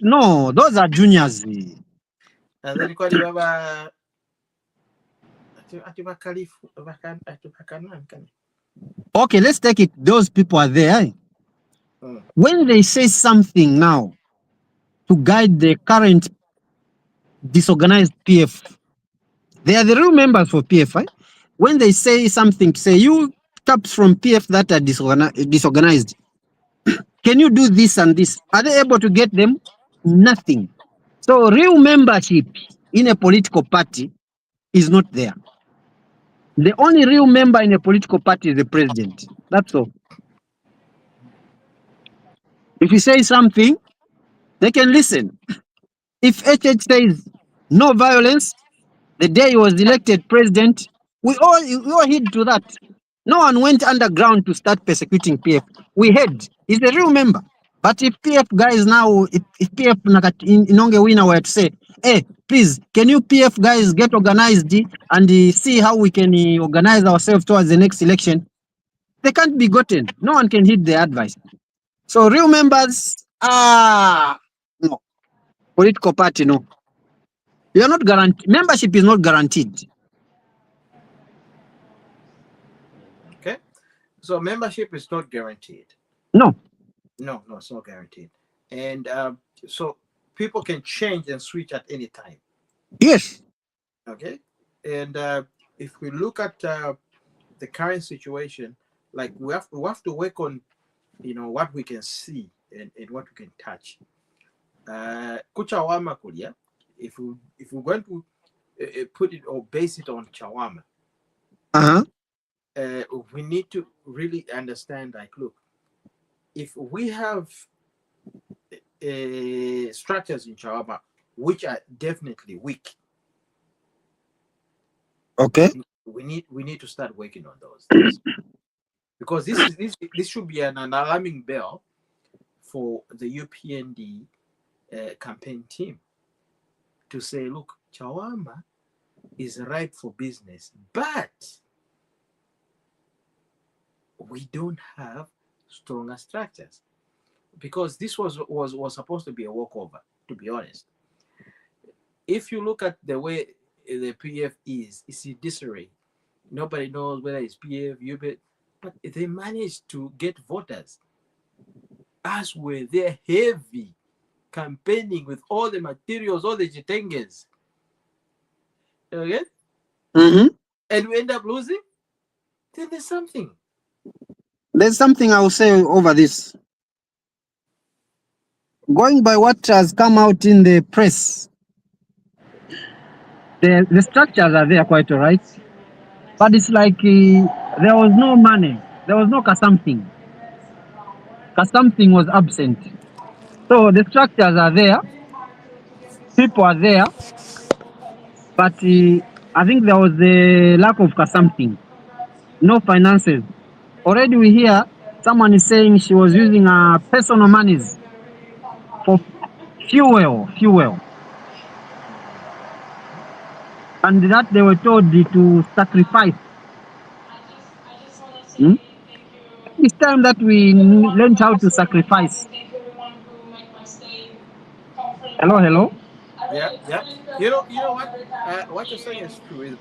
No, those are juniors. And then okay, let's take it. Those people are there. When they say something now to guide the current disorganized PF, they are the real members for PF. Right? When they say something, say you taps from PF that are disorganized, can you do this and this? Are they able to get them? Nothing. So real membership in a political party is not there. The only real member in a political party is the president. That's all. If you say something, they can listen. If HH says no violence, the day he was elected president, we all heed to that. No one went underground to start persecuting PF. We heard he's a real member. But if PF guys now, if PF in Inonge Wina were to say, hey, please, can you PF guys get organized and see how we can organize ourselves towards the next election? They can't be gotten. No one can heed their advice. So real members, no. Political party, no. You are not guaranteed. Membership is not guaranteed. Okay. So membership is not guaranteed. No. No, it's not guaranteed. And so people can change and switch at any time. Yes. Okay. And if we look at the current situation, like we have to work on, what we can see and what we can touch. Chawama kulia, if we're going to put it or base it on Chawama, we need to really understand, like, look, if we have structures in Chawama which are definitely weak, okay, we need to start working on those things. Because this should be an alarming bell for the UPND campaign team to say, look, Chawama is ripe for business, but we don't have stronger structures, because this was supposed to be a walkover, to be honest. If you look at the way the PF is, it's in disarray. Nobody knows whether it's PF, UP, but they managed to get voters, as were they heavy campaigning with all the materials, all the jitenges. Okay? Mm-hmm. And we end up losing, then there's something. There's something I will say over this. Going by what has come out in the press, the structures are there quite all right, but it's like there was no money, there was no something. Something was absent. So the structures are there, people are there, but I think there was a lack of something, no finances. Already we hear someone is saying she was using personal monies for fuel, and that they were told to sacrifice. It's time that we learned how to sacrifice. Hello. Yeah. You know what? What you're saying is true.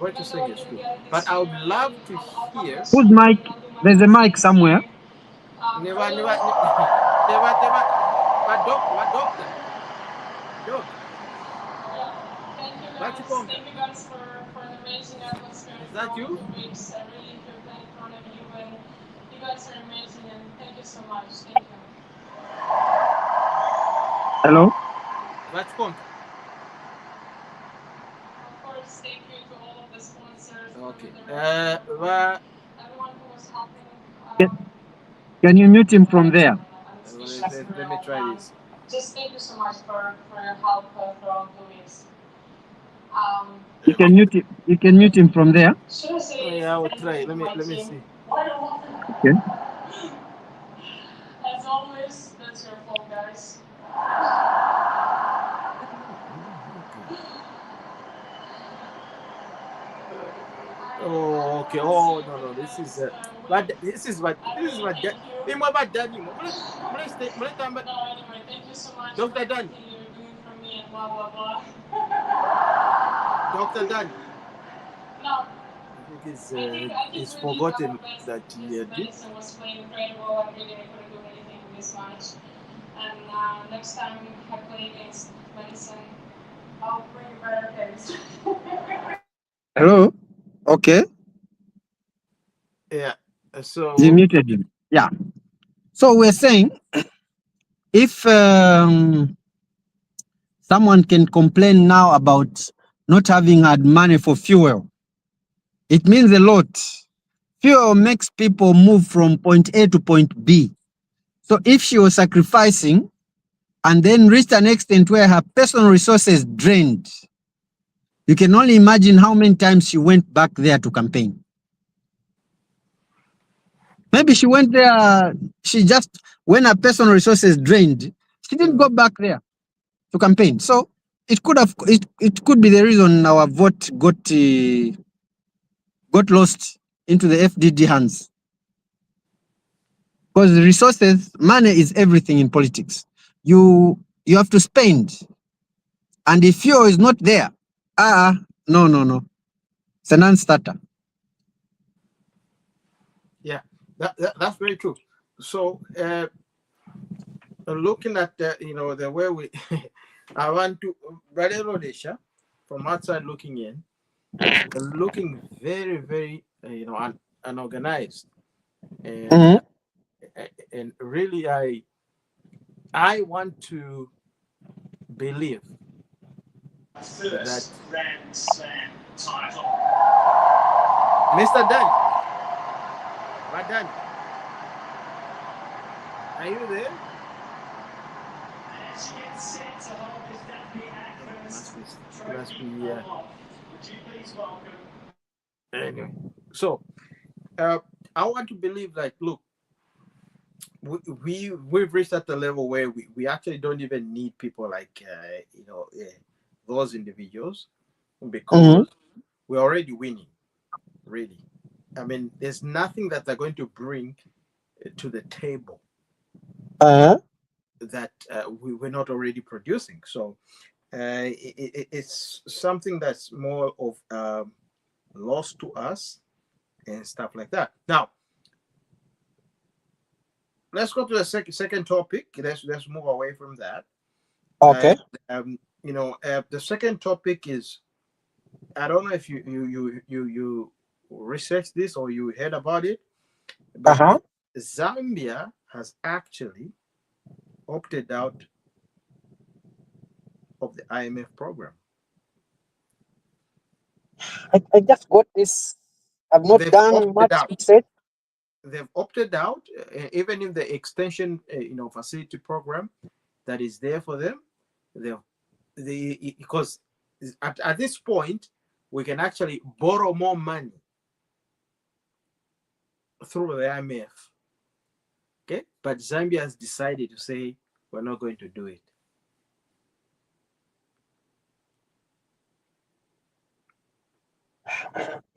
But I would love to hear. Whose mic? There's a mic somewhere. Never. But doctor? Doc. What you call me? Is that you? Hello. What you call me? Okay. Can you mute him from there? Let me try this. Just thank you so much for your help throughout the weeks. You can mute him from there. Should I say? Yeah, I will try. Let me see. Okay. As always, that's your fault, guys. Oh, okay. Oh no. This is what that. About Danny. No, anyway, thank you so much Dr. for Dan. everything you're doing for me and blah blah blah. Dr. Dan. No. I think he's forgotten that he did. Medicine was playing incredible. I couldn't do anything this much. And next time I play against medicine, I'll bring better things. Hello. Okay. Yeah. So You muted him. Yeah. So we're saying if someone can complain now about not having had money for fuel, it means a lot. Fuel makes people move from point A to point B. So if she was sacrificing and then reached an extent where her personal resources drained, you can only imagine how many times she went back there to campaign. Maybe she went there, she just, when her personal resources drained, she didn't go back there to campaign. So it could have, it could be the reason our vote got lost into the FDD hands. Because resources, money is everything in politics. You have to spend. And if fuel is not there, no. It's a non-starter. Yeah, that's very true. So looking at the way we I want to Brother Rhodesia, from outside looking in, looking very, very unorganized, and and really I want to believe First Grand Slam title. Mr. Danny, Danny, are you there? As he gets set to hold his deputy act first. Must be Would you please welcome? Anyway, so I want to believe that, look, we've reached at the level where we actually don't even need people like those individuals, because we're already winning, really. I mean, there's nothing that they're going to bring to the table that we're not already producing. So it's something that's more of loss to us and stuff like that. Now, let's go to the second topic. Let's move away from that. Okay. The second topic is, I don't know if you researched this or you heard about it, but Zambia has actually opted out of the IMF program. I just got this. I've not done much research. They've opted out, even in the extension, facility program that is there for them. Because at this point we can actually borrow more money through the IMF. Okay, but Zambia has decided to say we're not going to do it.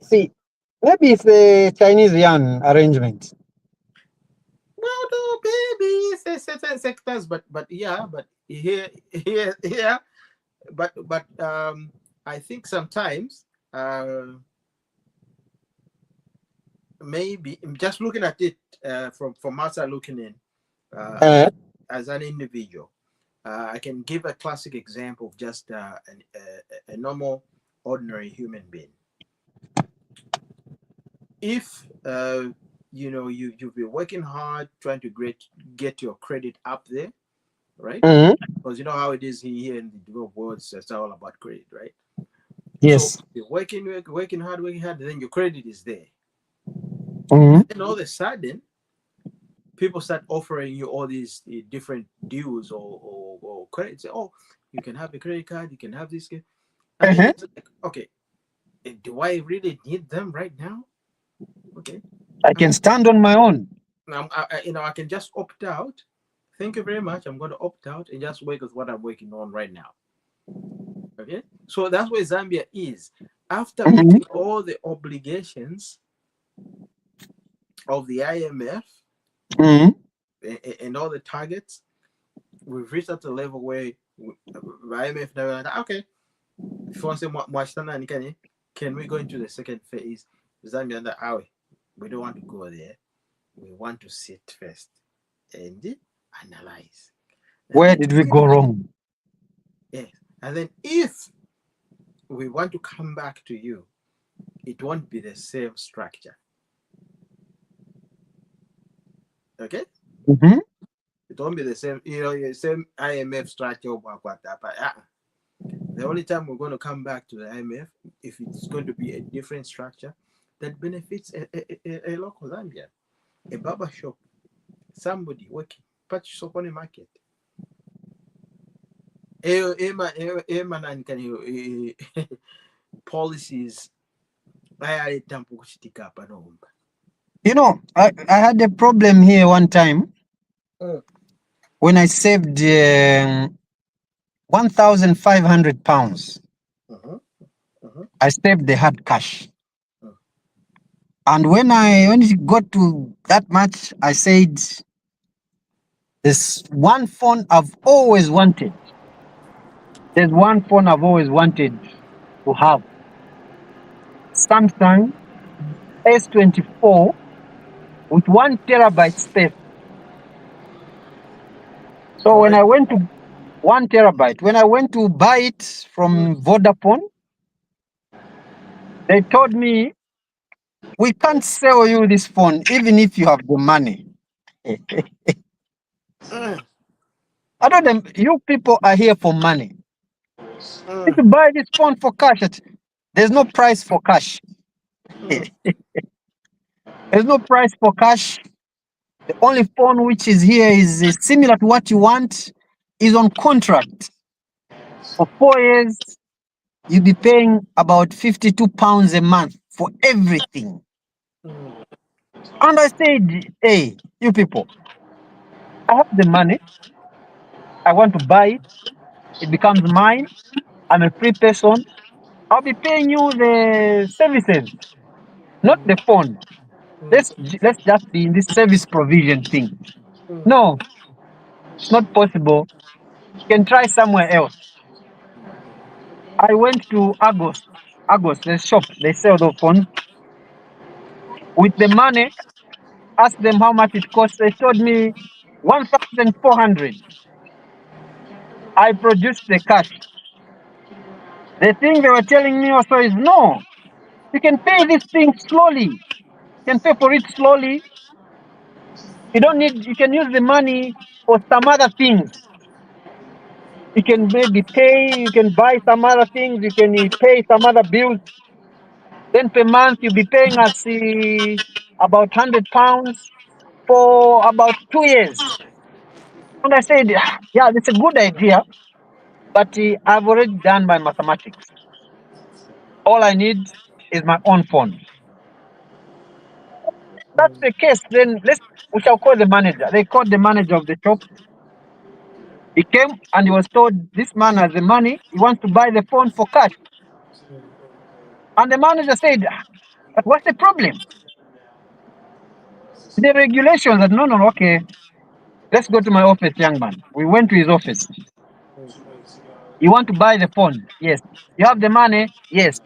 See, maybe it's the Chinese yuan arrangement. Well, no, maybe certain sectors, but here, but I think sometimes maybe just looking at it from outside looking in, as an individual, I can give a classic example of just a normal, ordinary human being. If you've been working hard trying to get your credit up there, right? Because you know how it is here in the developed world, it's all about credit, right? Yes. So you're working hard, then your credit is there. And then all of a sudden, people start offering you all these different deals or credit. Say, oh, you can have a credit card, you can have this. And then it's like, okay, do I really need them right now? Okay, I can stand on my own. I can just opt out. Thank you very much. I'm going to opt out and just work with what I'm working on right now. Okay, so that's where Zambia is. After meeting all the obligations of the IMF and all the targets, we've reached at a level where IMF now, okay, if you want to say, can we go into the second phase? Zambia, we don't want to go there. We want to sit first and analyze. Where did we go wrong? Yes. And then if we want to come back to you, it won't be the same structure. Okay? Mhm. It won't be the same, same IMF structure. The only time we're going to come back to the IMF, if it's going to be a different structure that benefits a local Zambian, a barber shop, somebody working, purchase up on the market. Policies. You know, I had a problem here one time when I saved 1,500 pounds. I saved the hard cash. And when it got to that much, I said, there's one phone I've always wanted. There's one phone I've always wanted to have. Samsung S24 with 1 terabyte space. So when I went to 1 terabyte, when I went to buy it from Vodafone, they told me, we can't sell you this phone even if you have the money. I told them, you people are here for money. If you buy this phone for cash, there's no price for cash. There's no price for cash. The only phone which is here is similar to what you want, is on contract. For 4 years, you'll be paying about 52 pounds a month for everything. And I said, hey, you people, I have the money. I want to buy it. It becomes mine. I'm a free person. I'll be paying you the services, not the phone. Let's just be in this service provision thing. No, it's not possible. You can try somewhere else. I went to Argos, the shop. They sell those phones. With the money, asked them how much it costs. They told me 1,400. I produced the cash. The thing they were telling me also is, no, you can pay this thing slowly. You can pay for it slowly. You can use the money for some other things. You can maybe you can buy some other things, you can pay some other bills. Then per month you'll be paying us about 100 pounds for about 2 years. And I said, yeah, that's a good idea, but I've already done my mathematics. All I need is my own phone. That's the case. Then we shall call the manager. They called the manager of the shop. He came and he was told, this man has the money. He wants to buy the phone for cash. And the manager said, but what's the problem? The regulations that no, okay. Let's go to my office, young man. We went to his office. You want to buy the phone? Yes. You have the money? Yes.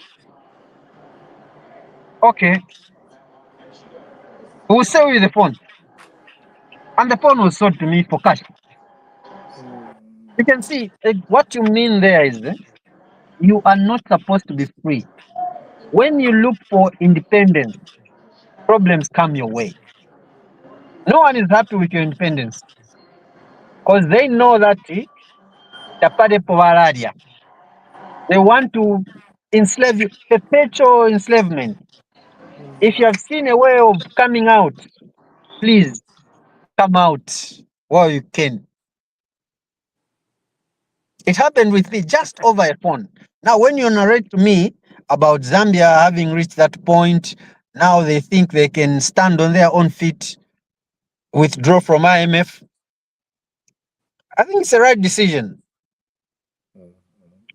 Okay. We'll sell you the phone. And the phone was sold to me for cash. You can see what you mean there is you are not supposed to be free. When you look for independence, problems come your way. No one is happy with your independence because they know that they want to enslave you, perpetual enslavement. If you have seen a way of coming out, please come out while you can. It happened with me just over a phone. Now, when you narrate to me about Zambia having reached that point, now they think they can stand on their own feet, withdraw from IMF. I think it's a right decision.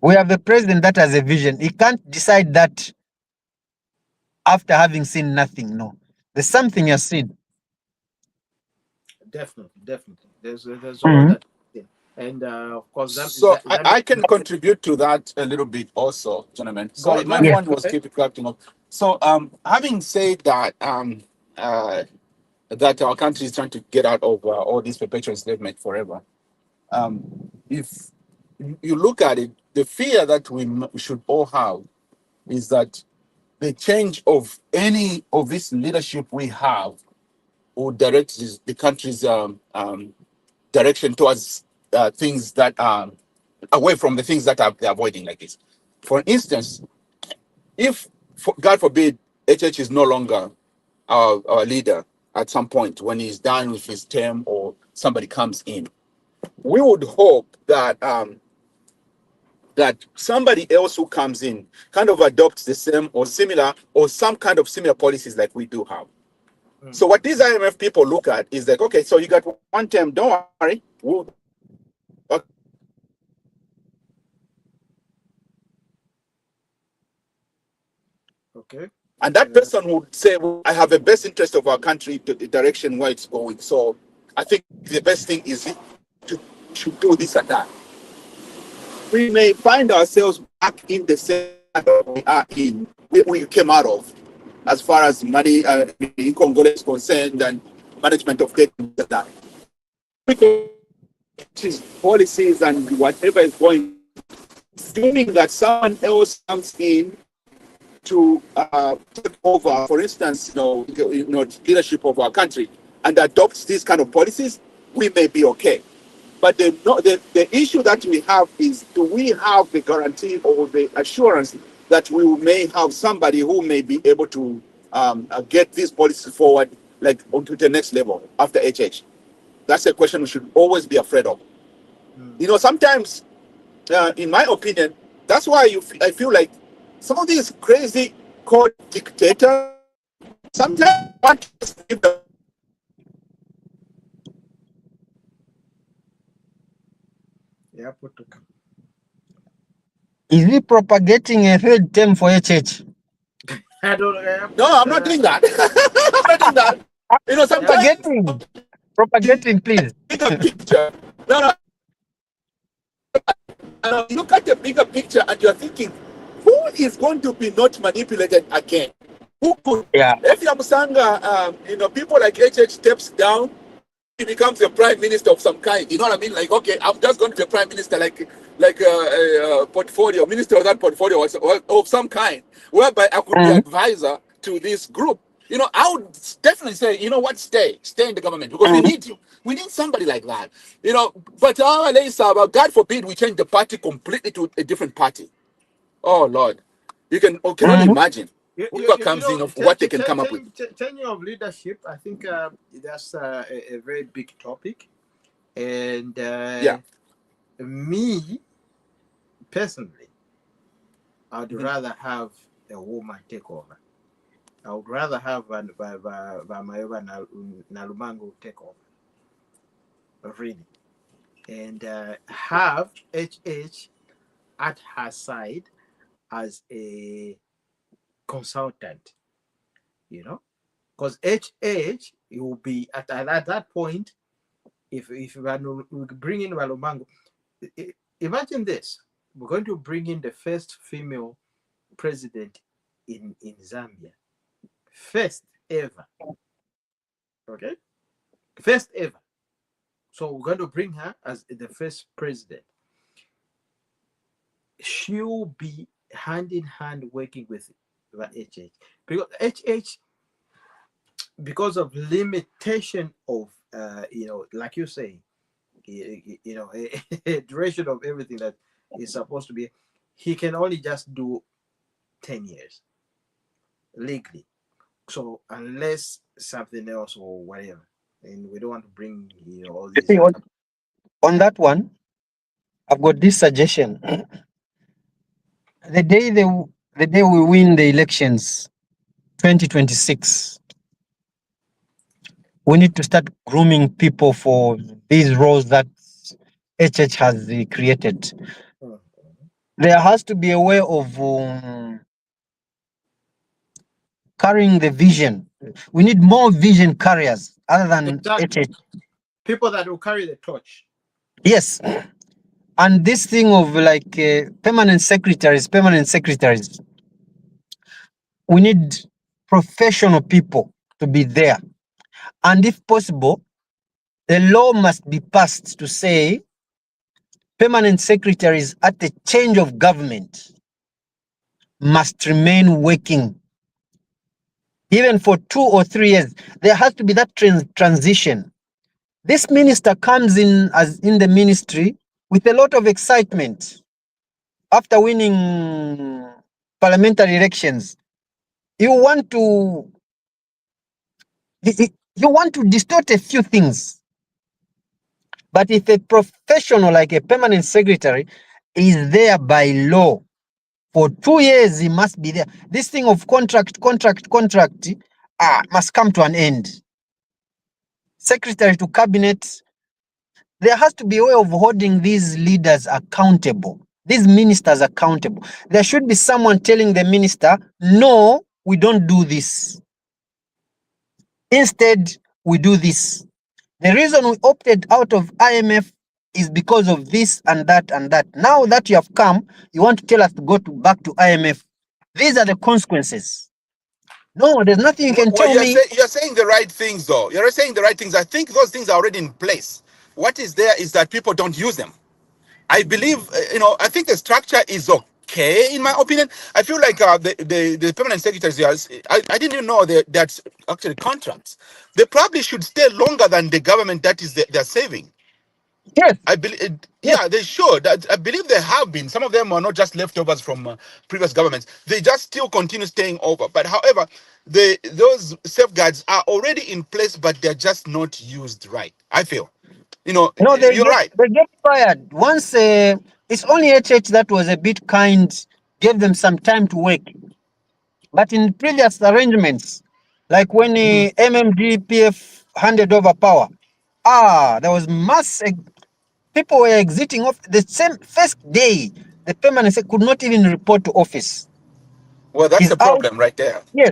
We have a president that has a vision. He can't decide that after having seen nothing. No, there's something you've seen. Definitely. There's all that. And of course, so I can contribute to that a little bit also, gentlemen. So my point was keep it cracking up. So having said that, that our country is trying to get out of all this perpetual enslavement forever. If you look at it, the fear that we should all have is that the change of any of this leadership we have who direct the country's direction towards things that are away from the things that they're avoiding, like this. For instance, if, God forbid, HH is no longer our leader at some point when he's done with his term or somebody comes in, we would hope that that somebody else who comes in kind of adopts the same or similar or some kind of similar policies like we do have. So what these IMF people look at is like, okay, so you got one term, don't worry, Okay. and that person would say, well, I have the best interest of our country to the direction where it's going. So I think the best thing is to do this and that. We may find ourselves back in the same we are in, we came out of, as far as money in Congo is concerned and management of debt and that. Policies and whatever is going, assuming that someone else comes in to take over, for instance, leadership of our country and adopts these kind of policies, we may be okay. But the issue that we have is, do we have the guarantee or the assurance that we may have somebody who may be able to get these policies forward, like onto the next level after HH? That's a question we should always be afraid of. Sometimes, in my opinion, that's why I feel like some of these crazy called dictators sometimes want to give them. Yeah, Is he propagating a third term for HH? I don't know. No, I'm not doing that. I'm not doing that. Sometimes Propagating, please. bigger picture. No. You look at the bigger picture and you're thinking, who is going to be not manipulated again? Who could? Yeah. If Yamusanga, people like HH steps down, he becomes a prime minister of some kind. You know what I mean? Like, okay, I'm just going to be a prime minister, like a portfolio, minister of that portfolio or of some kind, whereby I could be advisor to this group. I would definitely say, you know what, stay in the government because we need you. We need somebody like that. But God forbid we change the party completely to a different party. Oh Lord, you can only imagine whoever comes in of what they can come up with. Changing of leadership, I think that's a very big topic, and me personally, I'd rather have a woman take over. I would rather have Vamayoba Nalumango take over, really, and have HH at her side as a consultant, because HH will be at that point. If we bring in Valumango, imagine this: we're going to bring in the first female president in Zambia. First ever. Okay? First ever. So we're going to bring her as the first president. She'll be hand in hand working with the HH. Because HH, because of limitation of, like you say, duration of everything that is supposed to be, he can only just do 10 years legally. So unless something else or whatever, and we don't want to bring all these. On that one, I've got this suggestion. The day we win the elections, 2026, we need to start grooming people for these roles that HH has created. There has to be a way of carrying the vision. We need more vision carriers other than HH. People that will carry the torch. Yes. And this thing of like permanent secretaries, we need professional people to be there. And if possible, the law must be passed to say permanent secretaries at the change of government must remain working even for 2 or 3 years. There has to be that transition. This minister comes in as in the ministry with a lot of excitement after winning parliamentary elections. You want to you want to distort a few things. But if a professional like a permanent secretary is there by law for 2 years, he must be there. This thing of contract must come to an end. Secretary to cabinet, there has to be a way of holding these leaders accountable, these ministers accountable. There should be someone telling the minister, no, we don't do this. Instead, we do this. The reason we opted out of IMF is because of this and that and that. Now that you have come, you want to tell us to go back to IMF. These are the consequences. No, there's nothing you can Well, tell me. you're saying the right things, though. You're saying the right things. I think those things are already in place. What is there is that people don't use them. I believe, I think the structure is okay, in my opinion. I feel like the permanent secretaries, I didn't even know that's actually contracts. They probably should stay longer than the government that is they're saving. Yes. I believe, Yes. yeah, they should. I believe they have been. Some of them are not just leftovers from previous governments. They just still continue staying over. But however, those safeguards are already in place, but they're just not used right. I feel, No, you're right. they get fired. Once it's only HH that was a bit kind, gave them some time to work. But in previous arrangements, like when MMDPF handed over power, there was people were exiting off the same first day. The permanent could not even report to office. Well, that's He's the out. problem right there. Yes.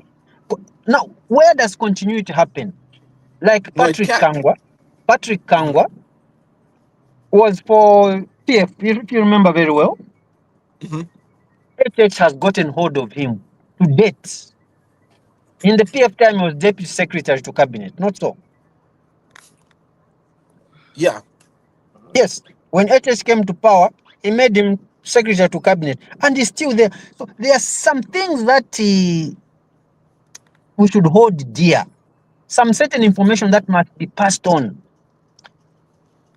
Now, where does continuity happen? Like No, it Patrick can't. Kangwa was for PF, if you remember very well. Mhm. HH has gotten hold of him to date. In the PF time, he was deputy secretary to cabinet, not so. Yeah. Yes, when HH came to power, he made him secretary to cabinet, and he's still there. So there are some things that we should hold dear. Some certain information that must be passed on.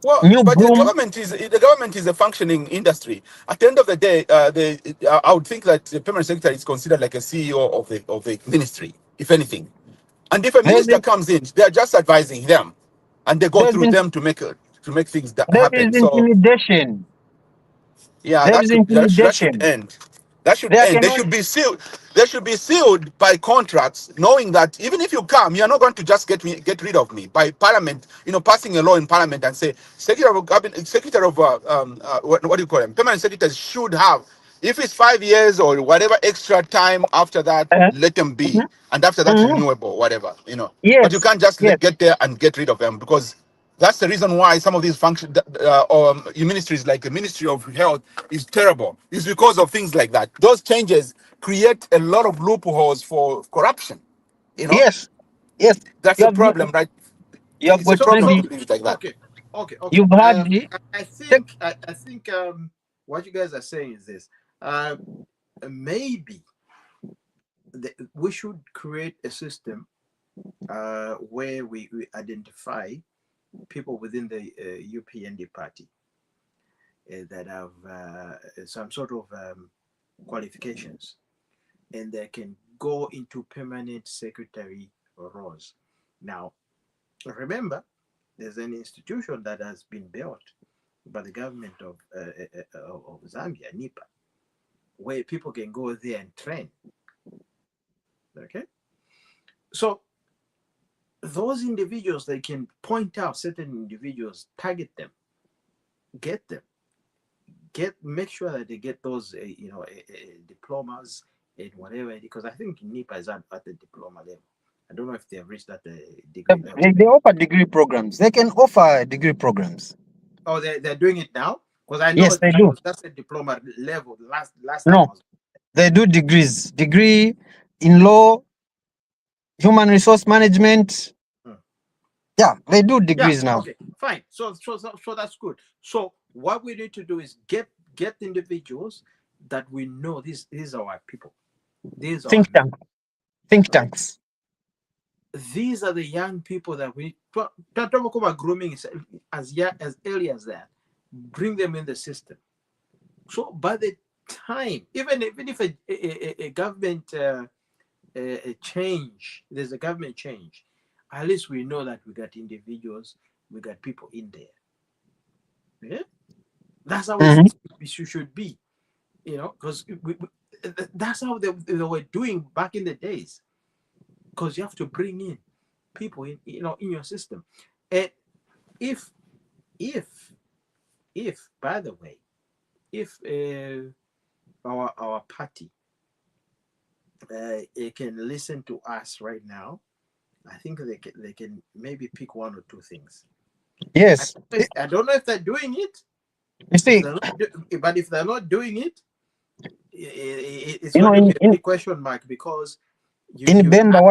Well, New but broom. the government is a functioning industry. At the end of the day, I would think that the permanent secretary is considered like a CEO of the ministry, if anything. And if a There minister is, comes in, they are just advising them, and they go there through is, them to make things there is happen. So intimidation. yeah, There is that should intimidation. end. That should There end. They cannot. should be sealed. They should be sealed by contracts, knowing that even if you come, you're not going to just get rid of me by Parliament. Passing a law in Parliament and say Secretary of what do you call them? Permanent secretaries should have. If it's 5 years or whatever extra time after that, let them be, Mhm, and after that mhm. renewable, whatever. But you Yes, can't just yes, get there and get rid of them, because that's the reason why some of these function ministries, like the Ministry of Health, is terrible. It's because of things like that. Those changes create a lot of loopholes for corruption. You know, yes, yes. that's You the have problem, right? you have It's a got problem to maybe leave it like that. Okay, okay. you've had the I think what you guys are saying is this. Maybe we should create a system where we identify people within the UPND party that have some sort of qualifications, and they can go into permanent secretary roles. Now, remember, there's an institution that has been built by the government of Zambia, NIPA, where people can go there and train. Okay, so those individuals, they can point out certain individuals, target them, get them, make sure that they get those diplomas and whatever, because I think NIPA is at the diploma level. I don't know if they have reached that degree level. they offer degree programs. They can offer degree programs. Oh, they're doing it now, because I know Yes, they that do. was just a diploma level last time I No, was. they do degrees. Degree in law, human resource management. Hmm. Yeah, they do Yeah, degrees now. okay, fine. So that's good. So what we need to do is get individuals that we know these are our people. These are our Think tank, think tanks. these are the young people that we talk about grooming as early as that. Bring them in the system. So by the time, even if a government a change, there's a government change, at least we know that we got individuals, we got people in there. Yeah? That's how Mhm. it should be, because that's how they were doing back in the days. Because you have to bring in people in your system. And if by the way, if our party can listen to us right now, I think they can maybe pick one or two things. Yes. I don't know if they're doing it. You see, But if they're not doing it, it's you know, going to be a big question mark, because in Bemba,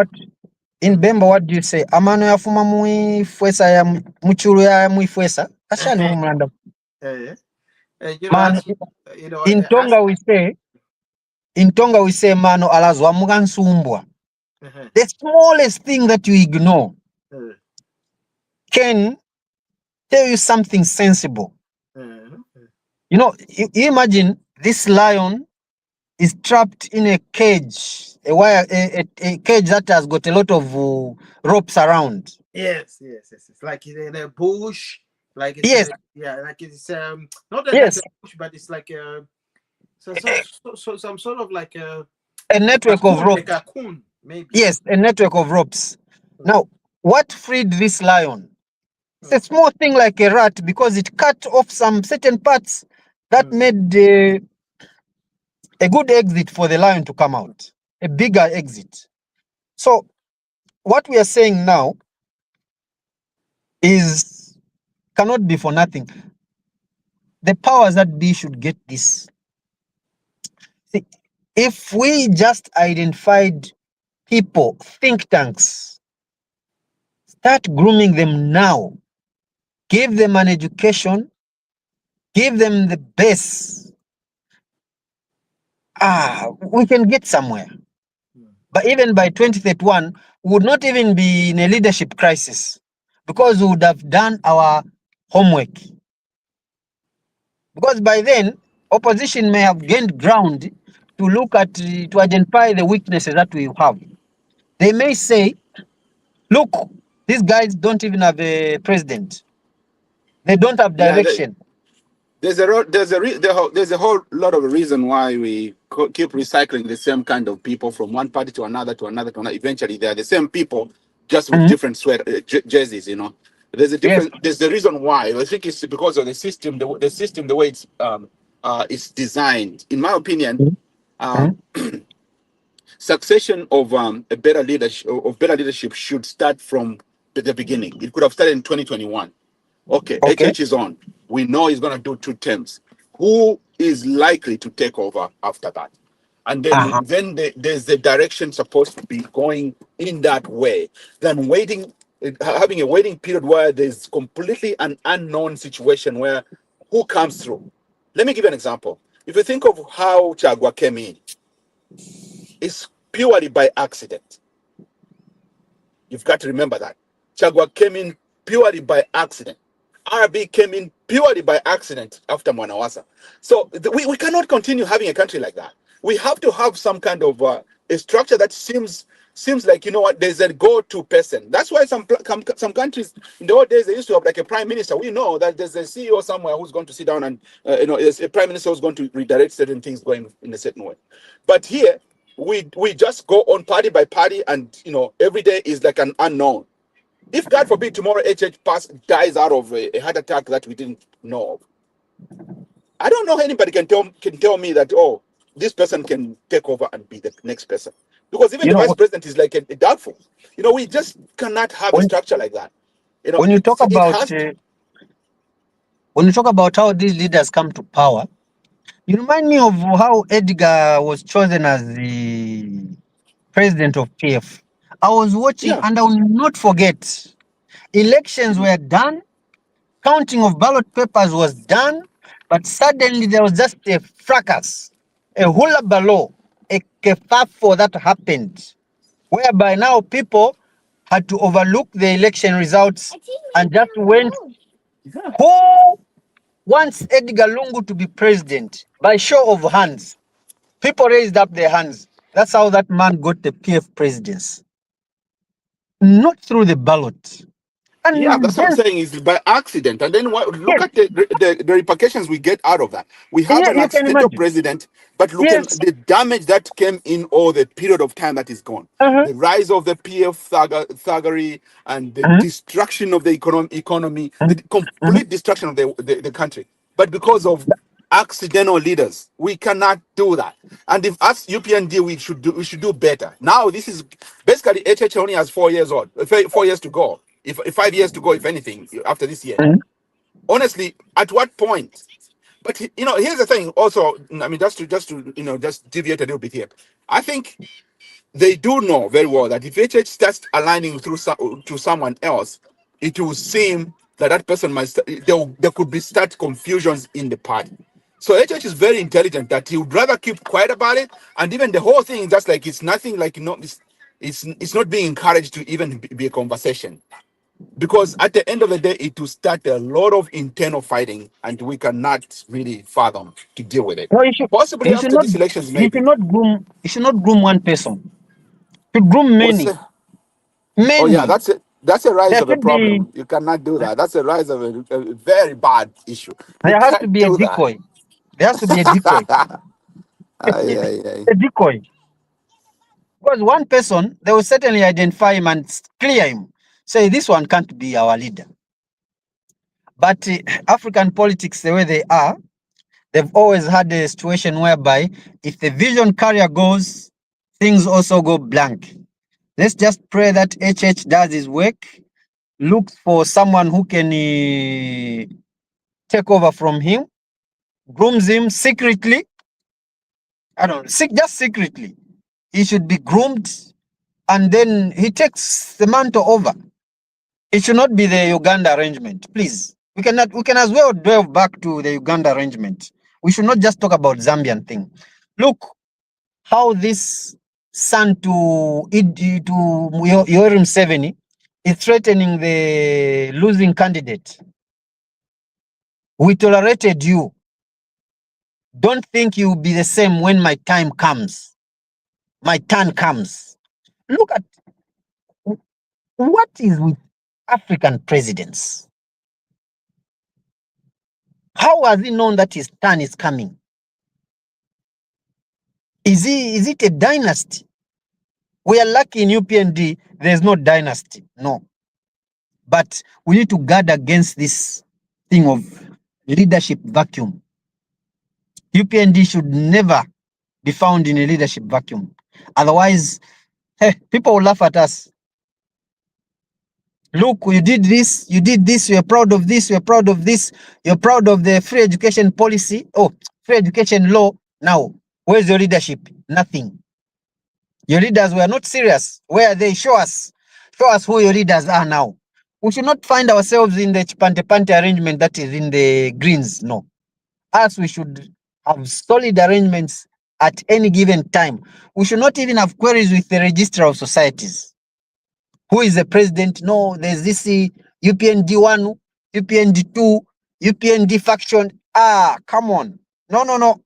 what do you say? Amano yafuma muifwesa ya muchuru ya muifwesa. Ashani umulanda. Man, in Tonga we say mano alazwa mugansumbwa. The smallest thing that you ignore can tell you something sensible. You know, you imagine this lion is trapped in a cage, a cage that has got a lot of ropes around. Yes. It's like in a bush, like it's yes, like it's not like yes, a bush, but it's like some sort of like a network of ropes. like a cocoon, maybe. Yes, a network of ropes. Now, what freed this lion? It's a small thing like a rat, because it cut off some certain parts that made a good exit for the lion to come out, a bigger exit. So what we are saying now is cannot be for nothing. The powers that be should get this. See, if we just identified people, think tanks, start grooming them now, give them an education, give them the base, we can get somewhere. But even by 2031, we would not even be in a leadership crisis, because we would have done our homework. Because by then, opposition may have gained ground to look at, to identify the weaknesses that we have. They may say, look, these guys don't even have a president. They don't have direction. There's a whole lot of reason why we keep recycling the same kind of people from one party to another to another to another. Eventually, they are the same people, just with different jerseys. There's a different. There's the reason why. I think it's because of the system. The system, the way it's designed. In my opinion, succession of a better leadership should start from the beginning. It could have started in 2021. Okay. HH is on. We know he's going to do 2 terms. Who is likely to take over after that? And then there's the direction supposed to be going in that way. Then having a waiting period where there's completely an unknown situation where who comes through. Let me give you an example. If you think of how Chagwa came in, it's purely by accident. You've got to remember that. Chagwa came in purely by accident. RB came in purely by accident after Mwanawasa. So we cannot continue having a country like that. We have to have some kind of a structure that seems like, there's a go-to person. That's why some countries in the old days, they used to have like a prime minister. We know that there's a CEO somewhere who's going to sit down and, there's a prime minister who's going to redirect certain things going in a certain way. But here, we just go on party by party, and, every day is like an unknown. If God forbid tomorrow HH dies out of a heart attack that we didn't know of, I don't know anybody can tell me that, this person can take over and be the next person. Because even the vice president is like a doubtful. We just cannot have a structure like that. When you talk about how these leaders come to power, you remind me of how Edgar was chosen as the president of PF. I was watching, and I will not forget. Elections were done, counting of ballot papers was done, but suddenly there was just a fracas, a hullabaloo, a kerfuffle that happened, whereby now people had to overlook the election results and just went, Yeah. who wants Edgar Lungu to be president? By show of hands. People raised up their hands. That's how that man got the PF presidency. Not through the ballot. Yeah, And that's what I'm then, saying. Is by accident, and then look yes, at the repercussions we get out of that. We have yeah, an you can accidental imagine. president, but look at Yes. the damage that came in all the period of time that is gone. Uh-huh. The rise of the PF thuggery and the Uh-huh. destruction of the economy, Uh-huh. the Uh-huh. complete destruction of the country. But because of accidental leaders, we cannot do that. And if us UPND, we should do better. Now this is basically HH only has 4 years old, 4 years to go. If 5 years to go, if anything, after this year. Uh-huh. Honestly, at what point? But here's the thing. Also, I mean, just deviate a little bit here. I think they do know very well that if HH starts aligning to someone else, it will seem that that person might there could be start confusions in the party. So HH is very intelligent that he would rather keep quiet about it, and even the whole thing just like it's nothing, like it's not being encouraged to even be a conversation, because at the end of the day it will start a lot of internal fighting and we cannot really fathom to deal with it. No, Possibly you should after not these elections, you should maybe. not groom one person. You should groom What's many. the Oh yeah, Many. that's a rise There of a should be problem. You cannot do that. That's a rise of a very bad issue. You there has to can't be a do that. decoy. There has to be a decoy. Ay, ay, ay. A decoy. Because one person, they will certainly identify him and clear him. Say this one can't be our leader. But African politics, the way they are, they've always had a situation whereby if the vision carrier goes, things also go blank. Let's just pray that HH does his work, looks for someone who can take over from him, grooms him secretly. I don't know, just secretly. He should be groomed, and then he takes the mantle over. It should not be the Uganda arrangement, please. We can as well delve back to the Uganda arrangement. We should not just talk about Zambian thing. Look how this son to Yoweri Museveni is threatening the losing candidate. We tolerated you. Don't think you'll be the same when my time comes. My turn comes. Look at what is with African presidents. How has he known that his turn is coming? Is it a dynasty? We are lucky in UPND, there's no dynasty. No. But we need to guard against this thing of leadership vacuum. UPND should never be found in a leadership vacuum. Otherwise, people will laugh at us. Look, you did this, you're proud of this, you're proud of this, you're proud of the free education policy, free education law. Now, where's your leadership? Nothing. Your leaders were not serious. Where are they? Show us who your leaders are now. We should not find ourselves in the chipante arrangement that is in the Greens. No. Us, we should have solid arrangements at any given time. We should not even have queries with the Register of Societies. Who is the president? No, there's this UPND 1, UPND 2, UPND faction. Come on. No.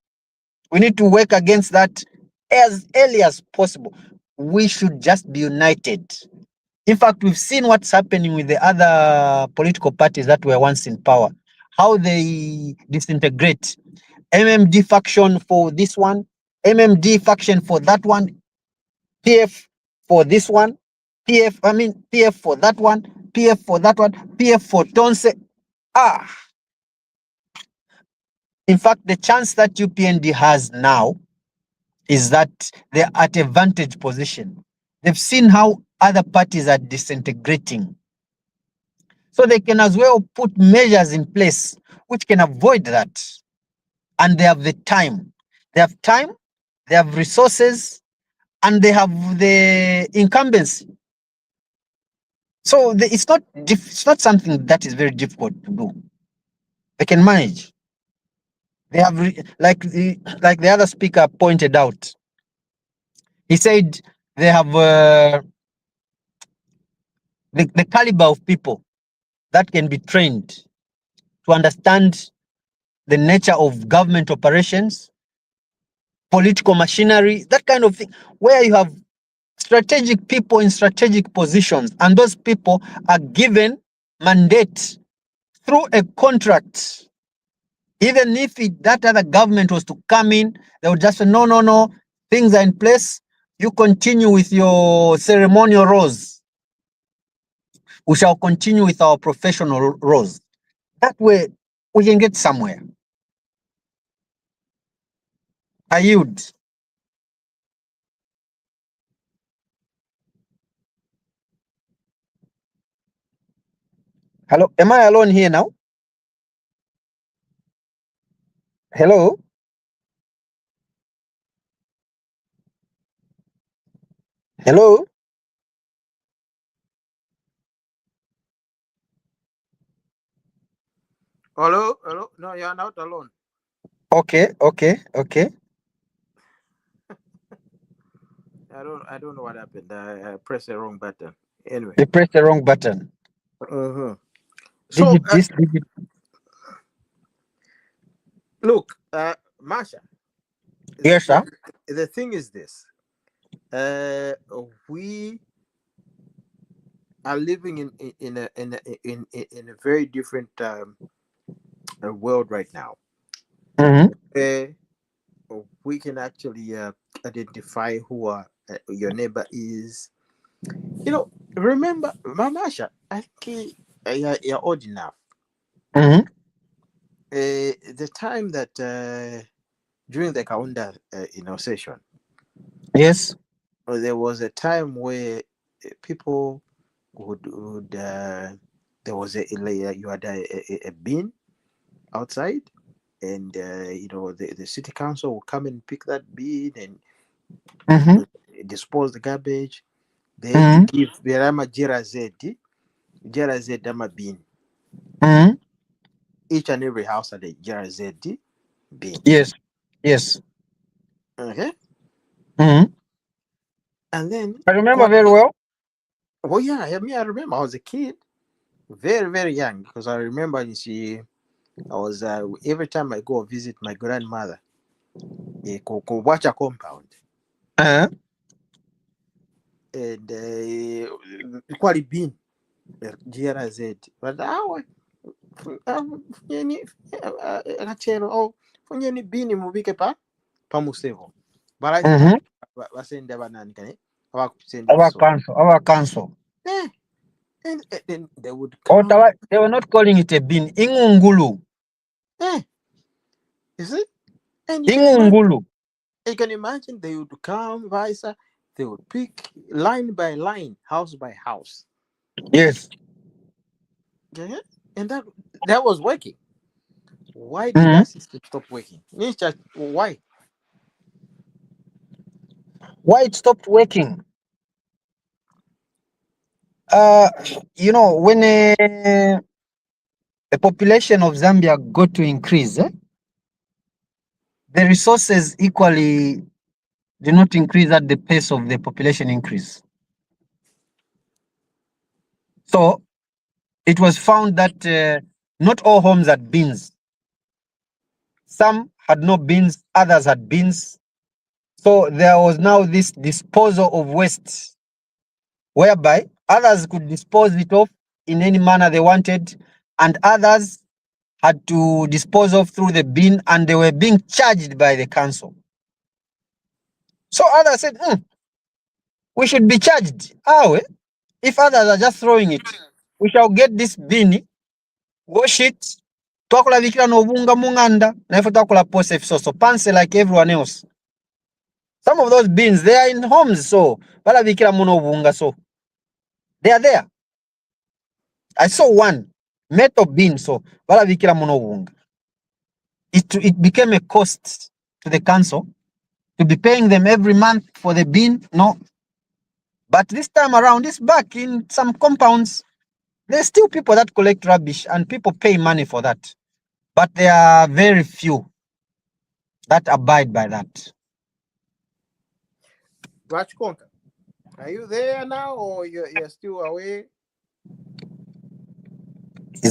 We need to work against that as early as possible. We should just be united. In fact, we've seen what's happening with the other political parties that were once in power, how they disintegrate. MMD faction for this one, MMD faction for that one, PF for this one, PF for that one, PF for that one, PF for Tonse. In fact, the chance that UPND has now is that they're at a vantage position. They've seen how other parties are disintegrating. So they can as well put measures in place which can avoid that. And they have the time. They have time, they have resources, and they have the incumbency. So it's not something that is very difficult to do. They can manage. They have, like the other speaker pointed out, he said they have the caliber of people that can be trained to understand the nature of government operations, political machinery, that kind of thing, where you have strategic people in strategic positions, and those people are given mandate through a contract. Even if that other government was to come in, they would just say, no, no, no, things are in place. You continue with your ceremonial roles. We shall continue with our professional roles. That way, we can get somewhere. I yield. Hello, am I alone here now? Hello? Hello? Hello, hello. No, you're not alone. Okay. I don't know what happened. I pressed the wrong button. Anyway. You pressed the wrong button. So, Digit this, digit. look, Masha. Yes, sir. The thing is this. We are living in a very different world right now. We can actually identify who your neighbor is. You know, remember, Mamasha, I think you're old enough. The time that during the Kaunda session, Yes. there was a time where people would there was you had a bin outside, and the city council would come and pick that bin and dispose the garbage. They give Berama Jerazeti Dama bin. Each and every house had a Jerazeti bin. Yes. Okay. And then I remember very well. Oh yeah, I remember I was a kid, very, very young, because I remember I was every time I go visit my grandmother, watch a compound. And quite been GRZ, but funye bini mubike pa musevo. But I wasende abanani kane our council. And then they would come. They were not calling it a bin. Ingungulu. You see? And you can imagine they would come, they would pick line by line, house by house. Yes. Okay? And that was working. Why did that system stop working? Why? Why it stopped working? When the population of Zambia got to increase, the resources equally did not increase at the pace of the population increase. So it was found that not all homes had bins. Some had no bins, others had bins. So there was now this disposal of waste, whereby others could dispose it off in any manner they wanted, and others had to dispose of through the bin, and they were being charged by the council. So others said, we should be charged. If others are just throwing it, we shall get this bin, wash it, twakulabikira n'obunga munganda, naife twakula pose so panse like everyone else. Some of those bins, they are in homes, so balabikira muno obunga, so they are there. I saw one metal bin, so balabikira muno obunga. It became a cost to the council to be paying them every month for the bin. No. But this time around, it's back in some compounds. There's still people that collect rubbish and people pay money for that. But there are very few that abide by that. Rachkonka, are you there now or you're still away?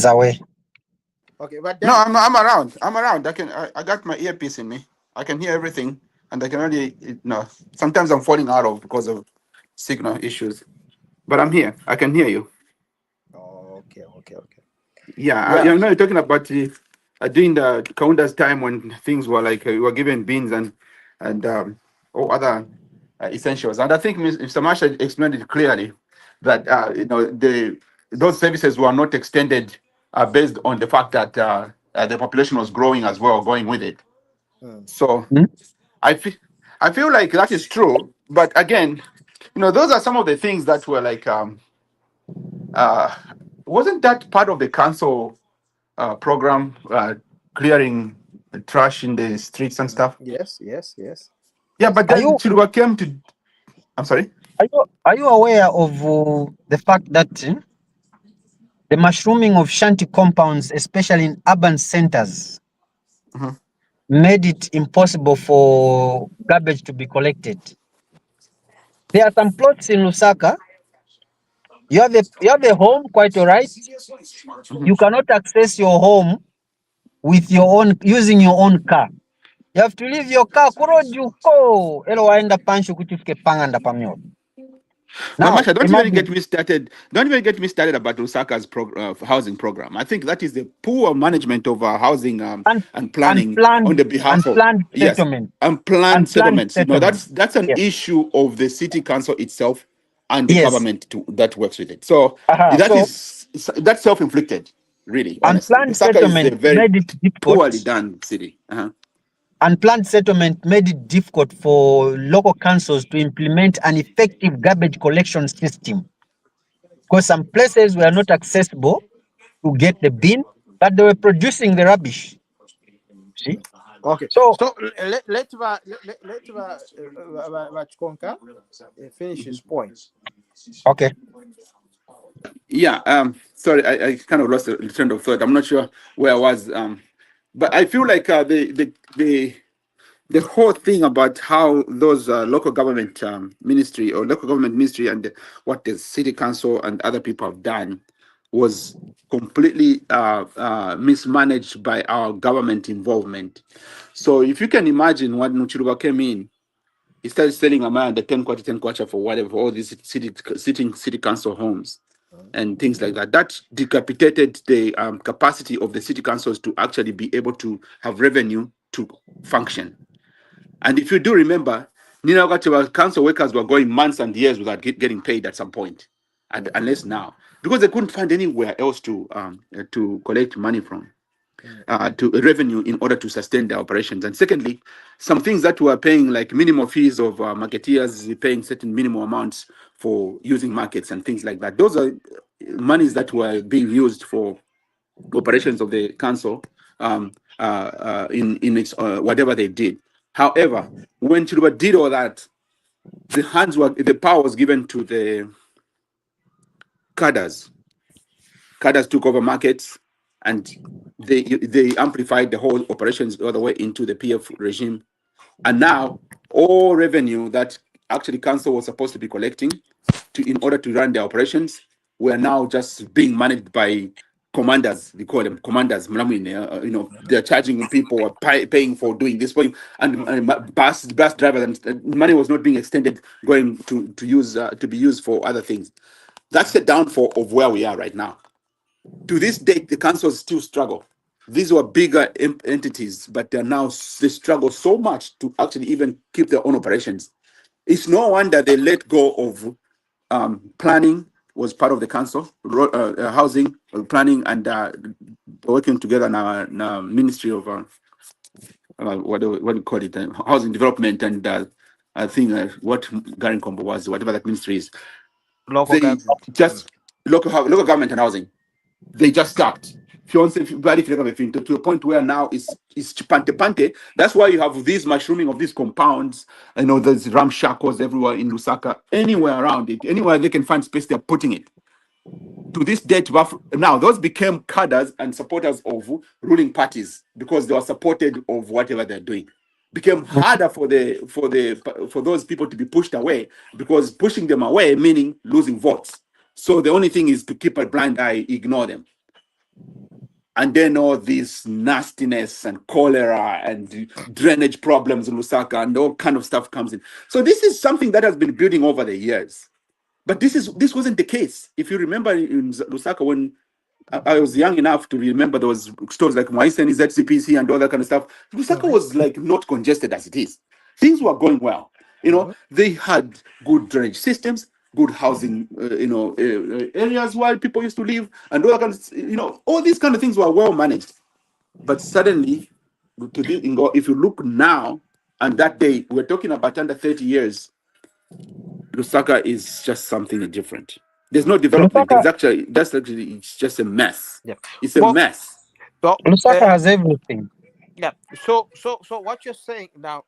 He's away. Okay, but No, then I'm around. I'm around. I got my earpiece in me. I can hear everything, and I can only sometimes I'm falling out of because of signal issues. But I'm here. I can hear you. okay. Yeah, Yeah. you're talking about during the Kaunda's time when things were like we were given beans and other essentials. And I think Mr. Marshall explained it clearly that those services were not extended based on the fact that the population was growing as well, going with it. Mm. So Hmm? I feel like that is true. But again, those are some of the things that were like uh, wasn't that part of the council program, clearing the trash in the streets and stuff. Yes. Yeah, but Are then you Chilwa came to. I'm sorry. are you aware of the fact that the mushrooming of shanty compounds, especially in urban centers, Mhm. made it impossible for garbage to be collected? There are some plots in Lusaka. You have a home, quite all right. You cannot access your home with using your own car. You have to leave your car kurojuko elo waenda pancho kutifike panganda pamyo. But Now Masha, don't even get imagine, me started. Don't even get me started about Lusaka's housing program. I think that is the poor management of housing un, and planning on unplanned the behalf of unplanned yes, settlement. unplanned Unplanned settlements. settlement. That's an Yes. issue of the city council itself and the Yes. government that works with it. So So that's self-inflicted. Really, honestly, unplanned Lusaka is a settlement very made it difficult. poorly done city. Unplanned settlement made it difficult for local councils to implement an effective garbage collection system because some places were not accessible to get the bin, but they were producing the rubbish. See? Okay. So, So let Vachikonka finish his point. okay. Yeah. Sorry, I kind of lost the train of thought. I'm not sure where I was. But I feel like the whole thing about how those local government ministry and what the city council and other people have done was completely mismanaged by our government involvement. So if you can imagine when Nuchiruba came in, he started selling a man the 10 kwacha for whatever, for all these city council homes and things like that. That decapitated the capacity of the city councils to actually be able to have revenue to function. And if you do remember, Ninagachewa council workers were going months and years without getting paid at some point, and unless now, because they couldn't find anywhere else to collect money from, to revenue in order to sustain their operations. And secondly, some things that were paying like minimum fees of marketeers paying certain minimum amounts for using markets and things like that. Those are monies that were being used for operations of the council in its whatever they did. However, when Chiluba did all that, the power was given to the cadres. Cadres took over markets, and they amplified the whole operations all the way into the PF regime. And now all revenue that actually council was supposed to be collecting in order to run their operations were now just being managed by commanders. They call them commanders. They're charging people or paying for doing this for you, and bus drivers, and money was not being extended, going to be used for other things. That's the downfall of where we are right now. To this date, the councils still struggle. These were bigger entities, but they struggle so much to actually even keep their own operations. It's no wonder they let go of planning was part of the council, housing, planning, and working together now Ministry of what do you call it, housing development, and I think what Garen Combo was, whatever that ministry is. Local They government. just local government and housing. They just stopped. To the point where now it's pante. That's why you have this mushrooming of these compounds. There's ramshackles everywhere in Lusaka, anywhere around it, anywhere they can find space, they're putting it. To this date, now those became cadres and supporters of ruling parties because they were supported of whatever they're doing. Became harder for those people to be pushed away, because pushing them away meaning losing votes. So the only thing is to keep a blind eye, ignore them. And then all this nastiness and cholera and drainage problems in Lusaka and all kind of stuff comes in. So this is something that has been building over the years. But this wasn't the case. If you remember in Lusaka, when I was young enough to remember, there was stores like Moisen, ZCPC, and all that kind of stuff. Lusaka was like not congested as it is. Things were going well. They had good drainage systems, good housing, areas where people used to live, and all that kind of, all these kind of things were well managed. But suddenly, if you look now, and that day, we're talking about under 30 years, Lusaka is just something different. There's no development. Lusaka, It's just a mess. Yeah. It's a mess. So, Lusaka has everything. yeah. So what you're saying now,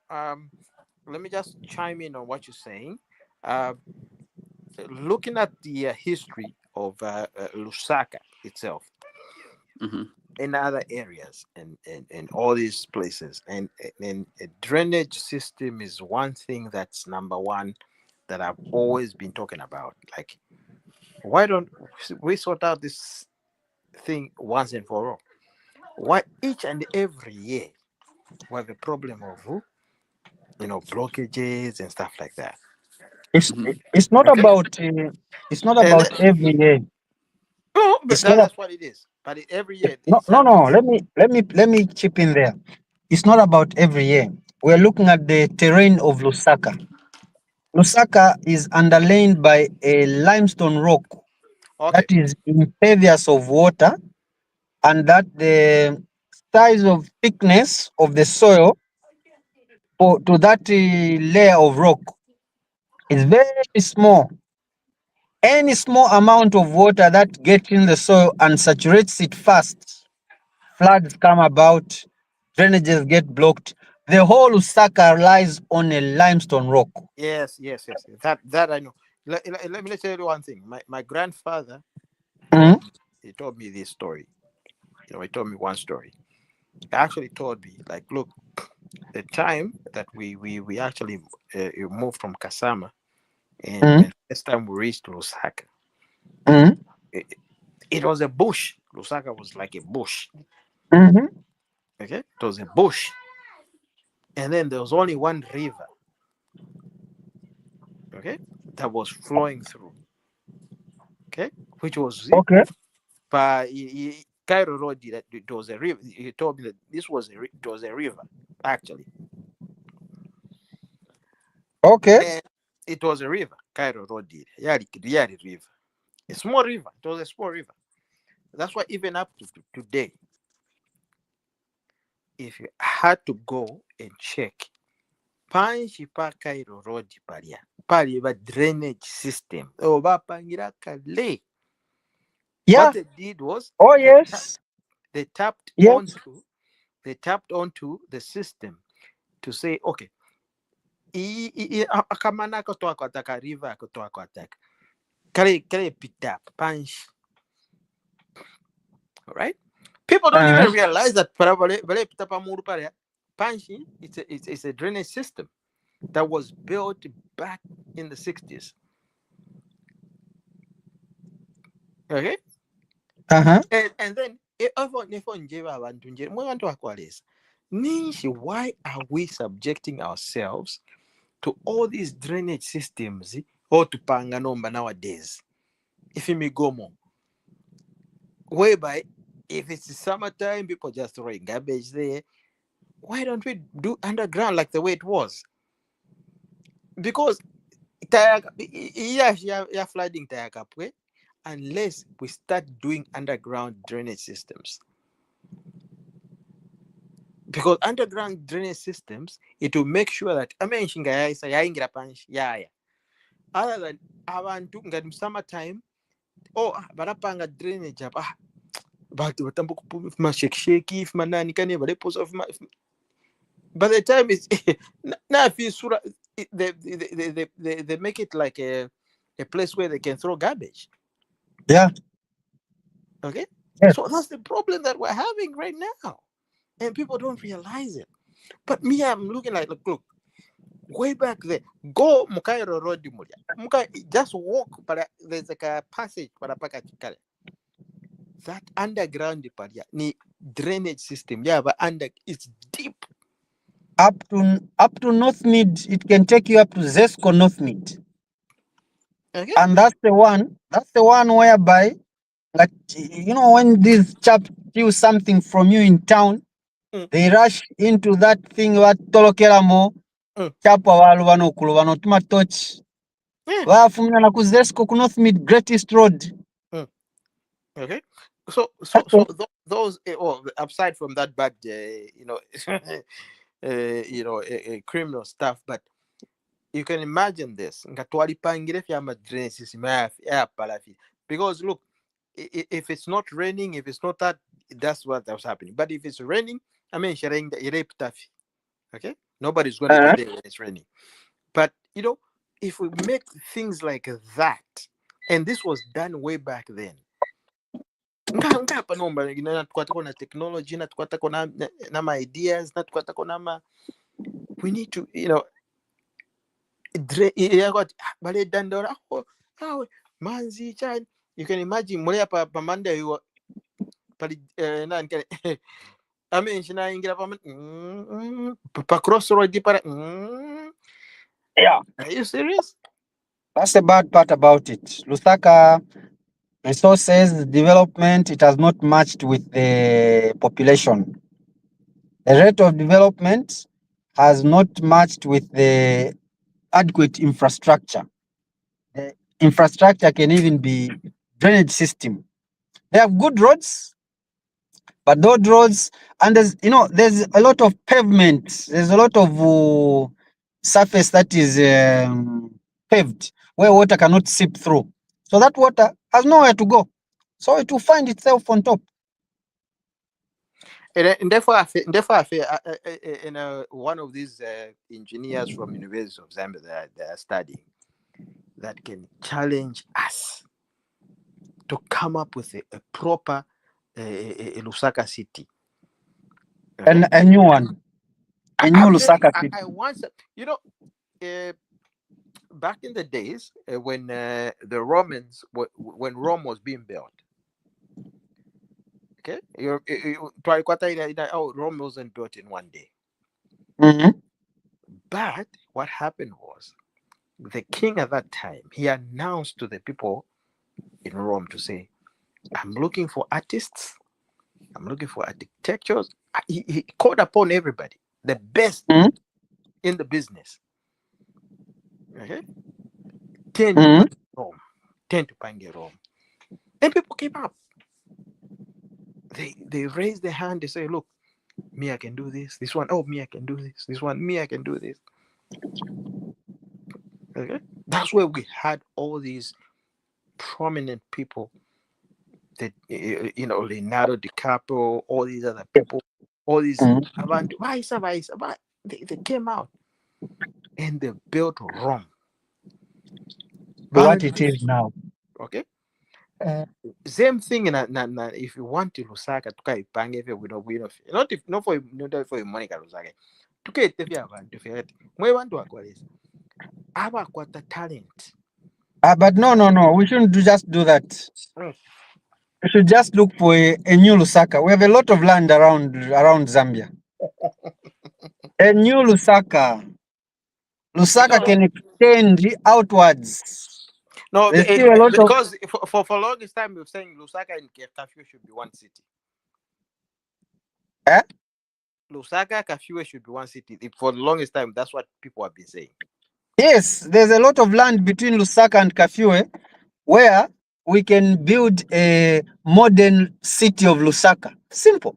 let me just chime in on what you're saying. Looking at the history of Lusaka itself, Mm-hmm. in other areas and all these places, and a drainage system is one thing that's number one that I've always been talking about. Like, why don't we sort out this thing once and for all? Why each and every year we have a problem of blockages and stuff like that? It's not Okay. about every year. No, but It's not that's what it is. But every year, no. Let me chip in there. It's not about every year. We're looking at the terrain of Lusaka. Lusaka is underlain by a limestone rock Okay. that is impervious of water, and that the size of thickness of the soil to that layer of rock is very small. Any small amount of water that gets in the soil and saturates it fast, floods come about, drainages get blocked. The whole Lusaka lies on a limestone rock. Yes. That I know. Let me tell you one thing. My grandfather, Mhm. he told me this story. He told me one story. He actually told me, like, look, the time that we actually moved from Kasama, and first time we reached Lusaka, Mhm. it was a bush. Lusaka was like a bush. Mhm. Okay, it was a bush, and then there was only one river. Okay, that was flowing through. Okay, which was Okay. by Cairo Road. That it was a river. He told me that it was a river actually. Okay. And it was a river. Cairo Road did. Yari River. A small river. It was a small river. That's why even up to today, if you had to go and check Panshi pa Cairo Road paliba drainage system. Pangira kale. Yeah. What they did was Oh yes. they tapped Yes. onto the system to say, okay, akamana kotoa kwataka river kotoa kwataka. Kale pita Panshi. All right. People don't even realize that Panshi, it's a drainage system that was built back in the 60s. Okay. And then why are we subjecting ourselves to all these drainage systems or to panganomba nowadays? If you go whereby if it's summertime, people just throwing garbage there. Why don't we do underground like the way it was? Because you're flooding Tayakapwe unless we start doing underground drainage systems. Because underground drainage systems, it will make sure that other than abantu ngati summertime, barapanga drainage up. But shake manani kane by the time it's they make it like a place where they can throw garbage. Yeah. Okay. Yes. So that's the problem that we're having right now, and people don't realize it. But me, I'm looking like, look, way back there, go Mukairo Road, just walk, but there's like a passage, that underground part, yeah, ni drainage system, yeah, but it's deep. Up to North Mid, it can take you up to Zesco North Mid. Okay. And that's the one whereby, like, when these chaps steal something from you in town, they rush into that thing what tolokeramo chapa walo banokulu banotuma torch bafumina na ku Zesco ku North Mid Greatest Road. Okay, so those aside from that bad criminal stuff, but you can imagine this because look, if it's not raining, if it's not that, that's what was happening. But if it's raining, I mean, okay, nobody's going to be there when it's raining. But if we make things like that, and this was done way back then, na technology, na ideas, we need to, you can imagine pamanda I mean, crossroad para. Yeah. Are you serious? That's the bad part about it. Lusaka resources development, it has not matched with the population. The rate of development has not matched with the adequate infrastructure. The infrastructure can even be drainage system. They have good roads, but those roads, and there's a lot of pavement. There's a lot of surface that is paved where water cannot seep through. So that water has nowhere to go. So it will find itself on top. And therefore, I feel one of these engineers from University of Zambia that they are studying that can challenge us to come up with a proper Lusaka city. Okay? And a new one. A new Lusaka city. I once, back in the days when the Romans, when Rome was being built, okay, Rome wasn't built in one day. Mm-hmm. But what happened was, the king at that time, he announced to the people in Rome to say, I'm looking for artists, I'm looking for architectures. He called upon everybody, the best in the business. Okay? 10 to Rome. 10 to Pange Rome. And people came up. They raised their hand, they say, look, me, I can do this. This one, oh, me, I can do this. This one, me, I can do this. Okay? That's where we had all these prominent people that, Leonardo DiCaprio, all these other people, all these they came out and they built Rome. What it is now. Okay? Same thing if you want to Lusaka tukaipange not for Monica Lusaka. Tukaitefia abantu fete. Mwe bantu akwalisa. Aba kwata talent. But no. We shouldn't just do that. We should just look for a new Lusaka. We have a lot of land around Zambia. A new Lusaka. Lusaka can extend outwards. No, because for longest time we're saying Lusaka and Kafue should be one city. Lusaka, Kafue should be one city. For the longest time, that's what people have been saying. Yes, there's a lot of land between Lusaka and Kafue where we can build a modern city of Lusaka. Simple.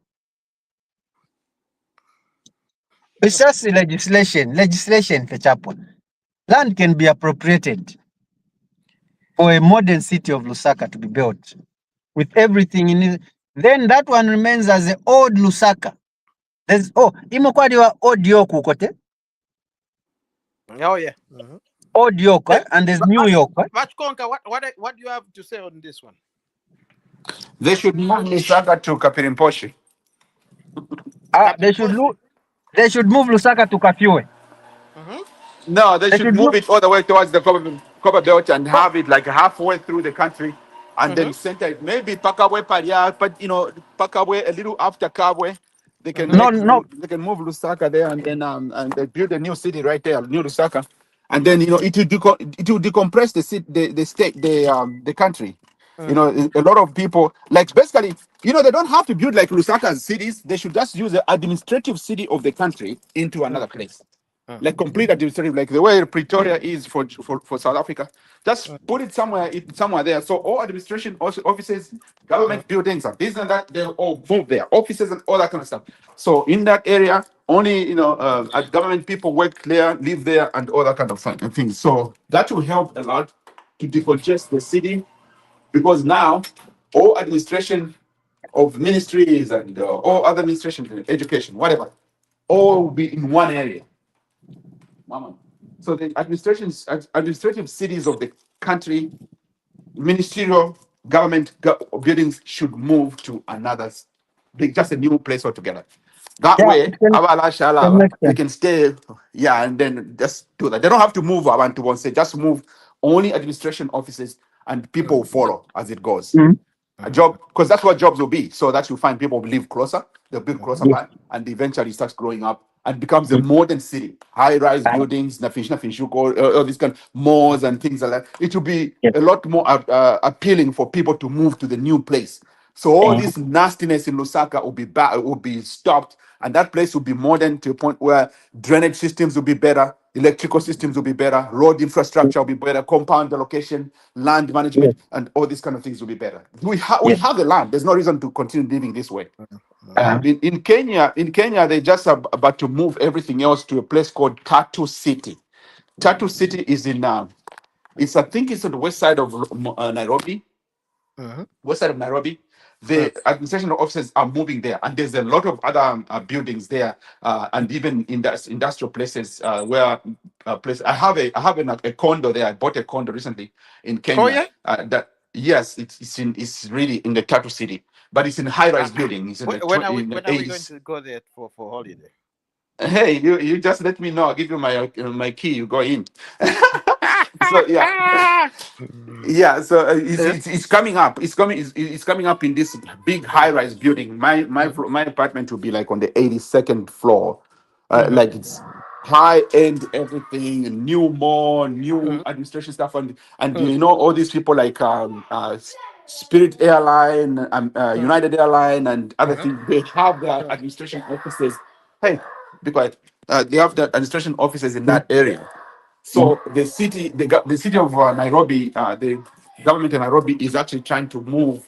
It's just legislation for Chapo. Land can be appropriated for a modern city of Lusaka to be built with everything in it. Then that one remains as the old Lusaka. There's Imokwadiwa old Yoku kote. Oh yeah. Old York, and there's New York. But Konka, what do you have to say on this one? They should move Lusaka to Kapirimposhi. They should move Lusaka to Kafue. No, they should move it all the way towards the Copper Belt and have it like halfway through the country and then center it. Maybe Pakabwe Paria, but Pakabwe a little after Kabwe, they can No, no. they can move Lusaka there, and then and they build a new city right there, new Lusaka, and then it will decompress the city, the state, the country. A lot of people like basically, they don't have to build like Lusaka's cities. They should just use the administrative city of the country into another place, like complete administrative, like the way Pretoria is for South Africa. Just put it somewhere there. So all administration offices, government buildings, and this and that, they'll all move there. Offices and all that kind of stuff. So in that area, only government people work there, live there, and all that kind of things. So that will help a lot to decongest the city, because now all administration of ministries and all other administration, education, whatever, all will be in one area. Mama. So the administrative cities of the country, ministerial government buildings should move to another, just a new place altogether. That Yeah, way, it can make they sense. can stay, and then just do that. They don't have to move around to one state, just move only administration offices, and people will follow as it goes. Mhm. A job, because that's what jobs will be. So that you find people live closer, they'll build closer Yeah. by, and eventually starts growing up and becomes a modern city. High-rise Right. buildings, all these kind of malls and things like that. It will be Yeah. a lot more appealing for people to move to the new place. So all Mhm. this nastiness in Lusaka will be stopped, and that place will be modern to a point where drainage systems will be better, electrical systems will be better, road infrastructure will be better, compound allocation, land Yes. management, and all these kind of things will be better. We Yes. have the land. There's no reason to continue living this way. Uh, In Kenya, they just are about to move everything else to a place called Tatu City. Tatu City is I think it's on the west side of Nairobi. West side of Nairobi. The administration offices are moving there, and there's a lot of other buildings there, and even industrial places where place. I have a condo there. I bought a condo recently in Kenya. That Yes, it's really in the Tatu City, but it's in a high-rise building. It's in the When are we in the when are we going 80s. to go there for holiday? Hey, you just let me know. I'll give you my key. You go in. So yeah. So it's coming up. It's coming up in this big high-rise building. My apartment will be like on the 82nd floor. Like it's high end everything, new mall, new administration stuff, and all these people like Spirit Airline, United Airline, and other things. They have their administration offices. Hey, be quiet. They have the administration offices in that area. So the city of Nairobi, the government in Nairobi is actually trying to move.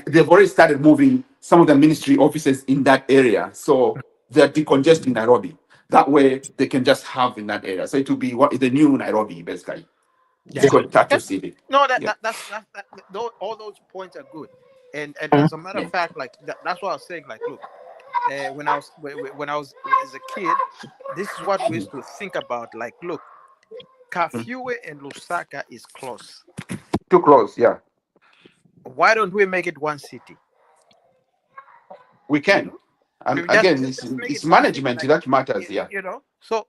They've already started moving some of the ministry offices in that area. So they're decongesting Nairobi. That way they can just have in that area. So it will be the new Nairobi, basically. It's yeah. called Tatu Yes. City. No, Yeah. all those points are good, and Mhm. as a matter of fact, like that's what I was saying. Like, look, when I was as a kid, this is what we used to think about. Like, look, Kafue and Lusaka is close. Too close. Yeah. Why don't we make it one city? We You can. know, And we again, just make it it's one city. management Like, that matters. Yeah. so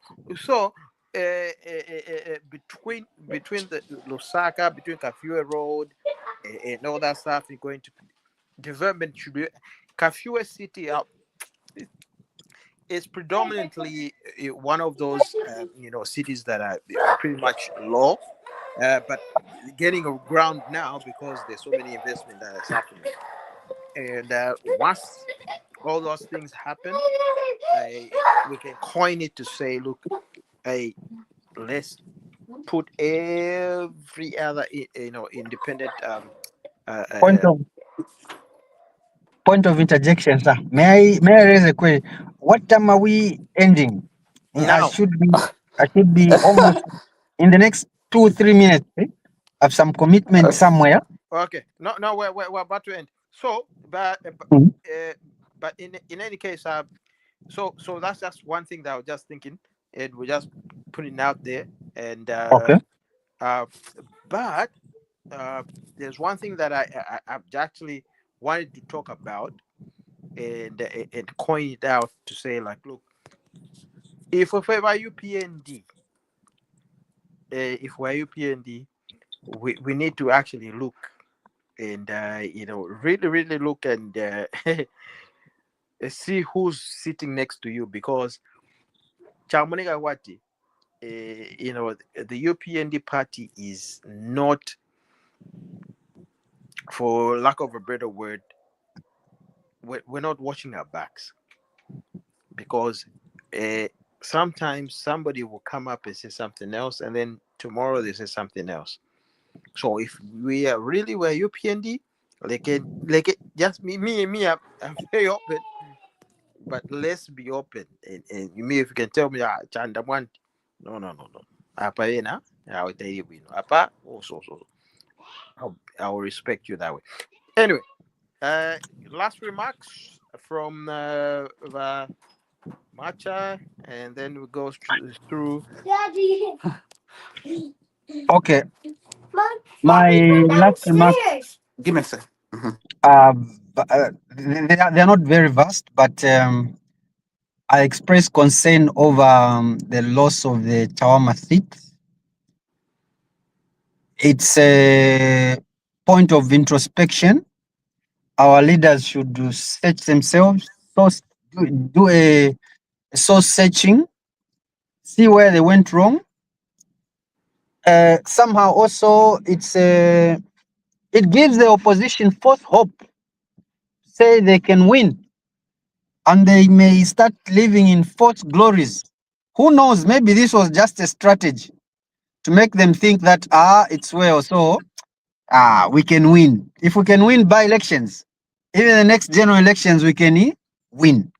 between the Lusaka, between Kafue Road, and all that stuff, you're going to development should be Kafue City up. It's predominantly one of those cities that are pretty much low, but getting a ground now because there's so many investment that is happening. And once all those things happen, we can coin it to say, look, hey, let's put every other independent Point of interjection, sir. May I raise a question? What time are we ending? now. I should be almost in the next 2 3 minutes. Have some commitment somewhere. Okay, no, we're about to end. So, Mhm. but in any case, so that's just one thing that I was just thinking, and we're just putting it out there. And Okay. but there's one thing that I've actually wanted to talk about and coin it out to say, like, look, if we're UPND, if we're UPND, we need to actually look and really look and see who's sitting next to you, because Chamunega Wati, the UPND party is not, for lack of a better word, we're not watching our backs, because uh, sometimes somebody will come up and say something else, and then tomorrow they say something else. So if we are really were UPND, just me, I'm very open, but let's be open. And me, if you can tell me, Chanda want, no. Apa na, I will tell you, Apa, also, I will respect you that way. Anyway, last remarks from Macha, and then we go through. Okay, my last remark. Give me a sec. Mhm. They are not very vast, but I express concern over the loss of the Chawama seat. It's a point of introspection. Our leaders should search themselves, do a source searching, see where they went wrong. Somehow also it gives the opposition false hope, say they can win, and they may start living in false glories. Who knows? Maybe this was just a strategy to make them think that it's well, so we can win. If we can win by elections, even the next general elections, we can win.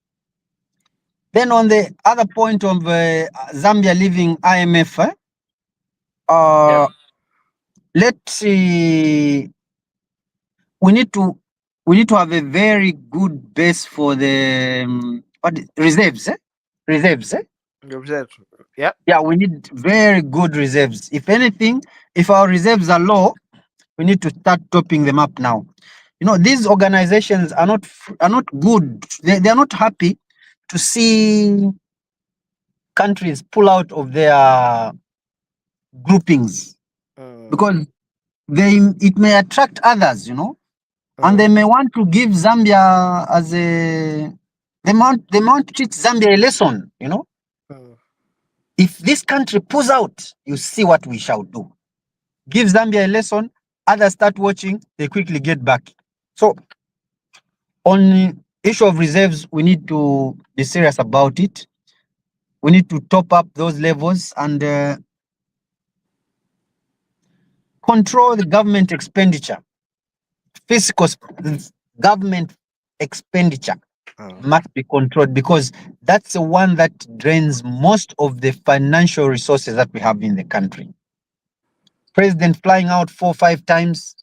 Then on the other point of Zambia leaving IMF, Yeah. let's see. We need to have a very good base for the reserves. Reserves. Yeah. Yeah, we need very good reserves. If anything, if our reserves are low, we need to start topping them up now. These organizations are not good. They are not happy to see countries pull out of their groupings, because it may attract others, and they may want to give Zambia as a they want to teach Zambia a lesson. If this country pulls out, you see what we shall do. Give Zambia a lesson, others start watching, they quickly get back. So on the issue of reserves, we need to be serious about it. We need to top up those levels and control the government expenditure. Fiscal government expenditure must be controlled, because that's the one that drains most of the financial resources that we have in the country. President flying out 4 or 5 times,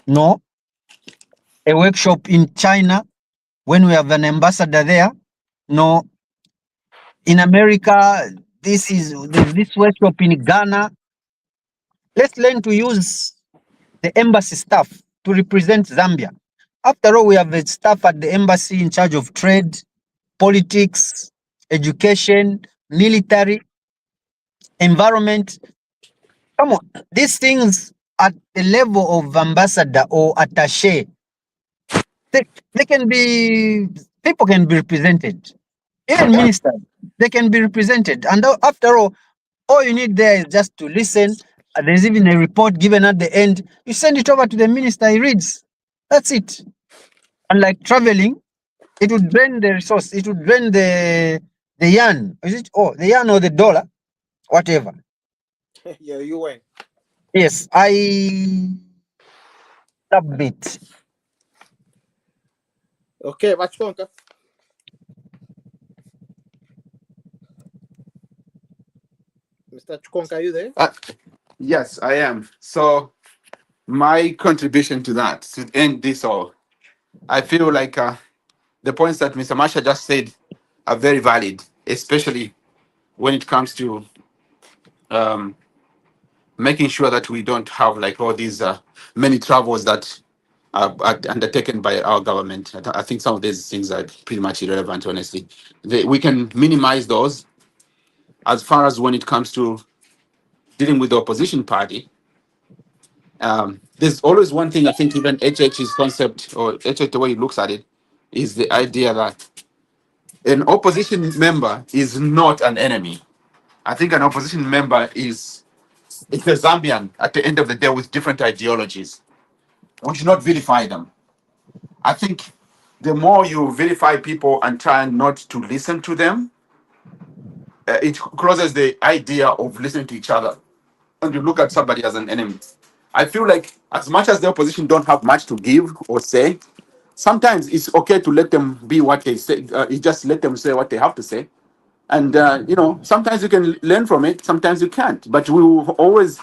no. A workshop in China when we have an ambassador there, no. In America, there's this workshop in Ghana. Let's learn to use the embassy staff to represent Zambia. After all, we have a staff at the embassy in charge of trade, politics, education, military, environment. Come on, these things at the level of ambassador or attaché, they can be, people can be represented. Even ministers, they can be represented. And after all you need there is just to listen. There's even a report given at the end. You send it over to the minister, he reads. That's it. Unlike traveling, it would drain the resource. It would drain the yen. Is it? Oh, the yen or the dollar, whatever. Yeah, you win. Yes, I submit. Okay, what's wrong? Mr. Chukonka, are you there? Yes, I am. So my contribution to that, to end this all, I feel like the points that Mr. Masha just said are very valid, especially when it comes to um, making sure that we don't have like all these many travels that are undertaken by our government. I think some of these things are pretty much irrelevant, honestly. We can minimize those as far as when it comes to dealing with the opposition party. There's always one thing I think even HH's concept or HH the way he looks at it is the idea that an opposition member is not an enemy. I think an opposition member is it's a Zambian at the end of the day with different ideologies. We should not vilify them. I think the more you vilify people and try not to listen to them, it closes the idea of listening to each other and you look at somebody as an enemy. I feel like as much as the opposition don't have much to give or say, sometimes it's okay to let them be what they say. You just let them say what they have to say. And, sometimes you can learn from it, sometimes you can't. But we will always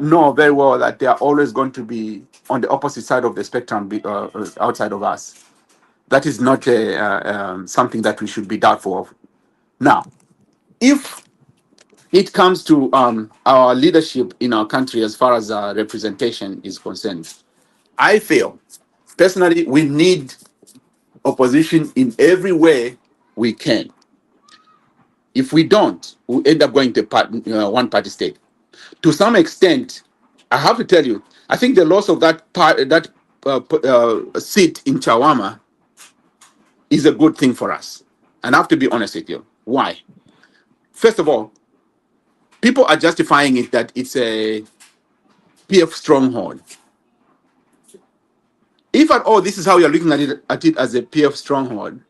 know very well that they are always going to be on the opposite side of the spectrum outside of us. That is not something that we should be doubtful of. Now, if it comes to our leadership in our country as far as representation is concerned, I feel personally we need opposition in every way we can. If we don't, we end up going to one party state. To some extent, I have to tell you, I think the loss of that seat in Chawama is a good thing for us. And I have to be honest with you. Why? First of all, people are justifying it that it's a PF stronghold. If at all this is how you're looking at it as a PF stronghold,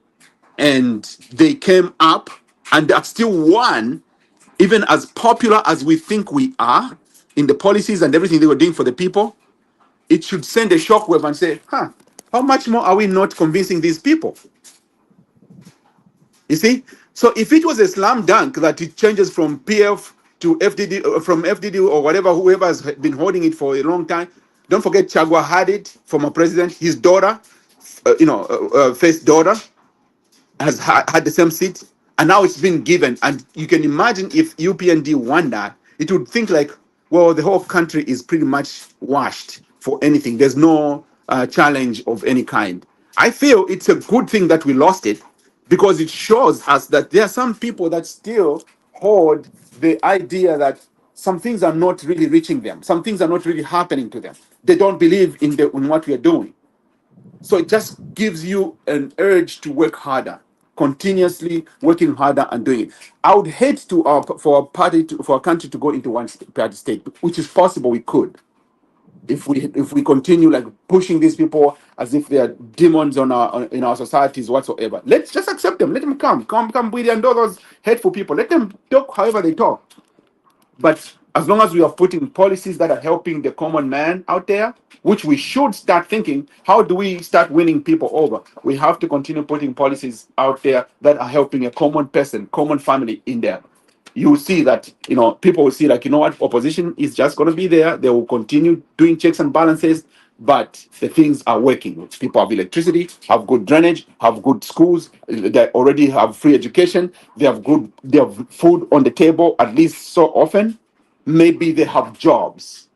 and they came up and they are still one, even as popular as we think we are in the policies and everything they were doing for the people, it should send a shockwave and say, how much more are we not convincing these people? You see? So if it was a slam dunk that it changes from PF to FDD, from FDD or whatever, whoever has been holding it for a long time, don't forget Chagwa had it, former president, his daughter, first daughter, has had the same seat, and now it's been given. And you can imagine if UPND won that, it would think like, well, the whole country is pretty much washed for anything. There's no challenge of any kind. I feel it's a good thing that we lost it because it shows us that there are some people that still hold the idea that some things are not really reaching them. Some things are not really happening to them. They don't believe in what we are doing. So it just gives you an urge to work harder, continuously working harder and doing it. I would hate for a country to go into one party state, which is possible. We could, if we continue like pushing these people as if they are demons in our societies whatsoever. Let's just accept them. Let them come with and all those hateful people. Let them talk however they talk. But as long as we are putting policies that are helping the common man out there, which we should start thinking, how do we start winning people over? We have to continue putting policies out there that are helping a common person, common family in there. You will see that, people will see like, what, opposition is just going to be there. They will continue doing checks and balances, but the things are working. People have electricity, have good drainage, have good schools. They already have free education. They have food on the table at least so often. Maybe they have jobs.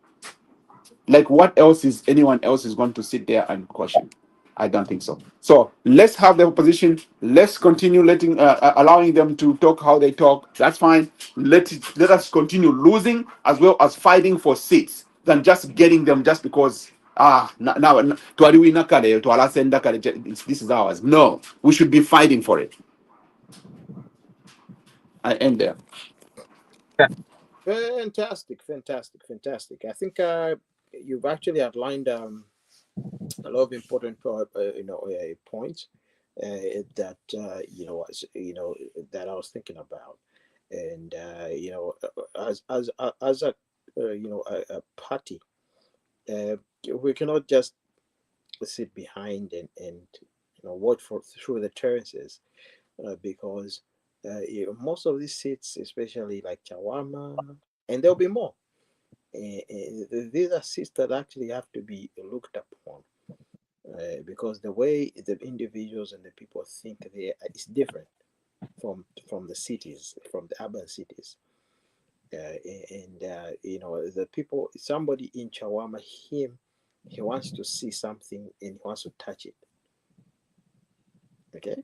Like what else is anyone else is going to sit there and question? I don't think so. So let's have the opposition. Let's continue allowing them to talk how they talk. That's fine. Let us continue losing as well as fighting for seats than just getting them just because now this is ours. No, we should be fighting for it. I end there. Fantastic. I think you've actually outlined a lot of important points that that I was thinking about, and as a party, we cannot just sit behind and watch through the terraces, because most of these seats, especially like Chawama, and there'll be more. These are seats that actually have to be looked upon, because the way the individuals and the people think there is different from the cities, from the urban cities. The people, somebody in Chawama, he wants to see something and he wants to touch it. Okay,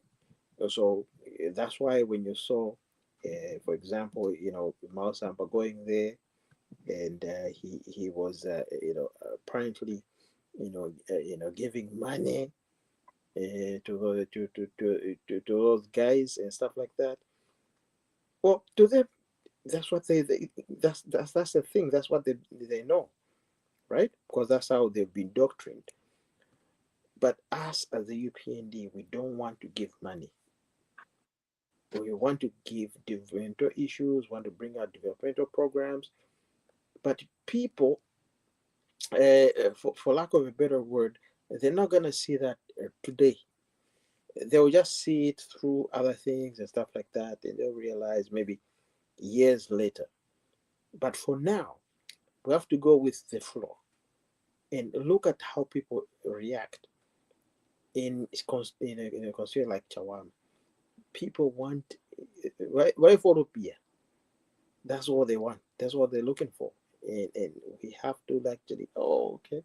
so that's why when you saw, for example, Mausamba going there, and he was apparently giving money to those guys and stuff like that. Well, to them, that's what that's the thing. That's what they know, right? Because that's how they've been doctrined. But us as the UPND, we don't want to give money. We want to give developmental issues, want to bring out developmental programs. But people, for lack of a better word, they're not going to see that today. They'll just see it through other things and stuff like that, and they'll realize maybe years later. But for now, we have to go with the flow and look at how people react in a constituency like Chawama. People want right for Rupia. That's what they want. That's what they're looking for. And we have to actually, okay.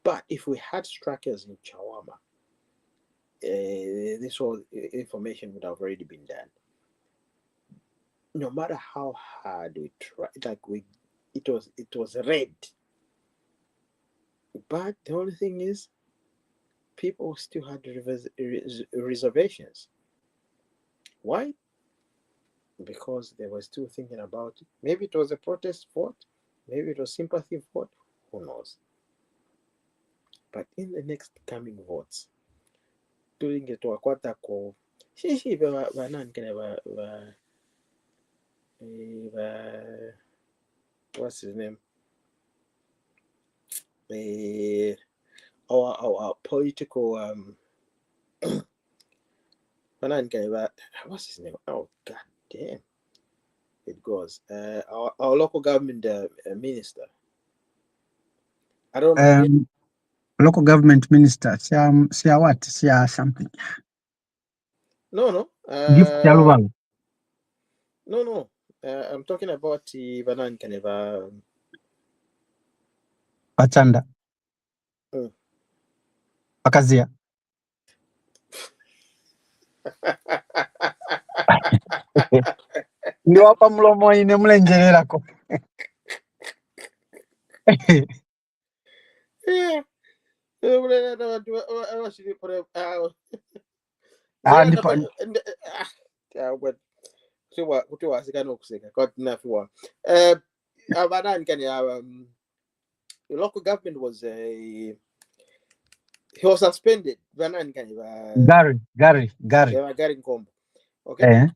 But if we had strikers in Chawama, this whole information would have already been done. No matter how hard we tried, it was red. But the only thing is, people still had reservations. Why? Because they were still thinking about it. Maybe it was a protest vote, maybe it was sympathy vote, who knows? But in the next coming votes, during it to akwata ko shishi what's his name? Our political what's his name? Oh god damn. It goes. Our local government minister. I don't know. Local government minister, Sia what? Sia something. No. Gift Yaluval. No. I'm talking about the Banan Kaneva. Pachanda. Akazia. Ndio hapa mlomo ine mlenjererako. Yeah. The local government was he was suspended. Gary. Combo. Okay.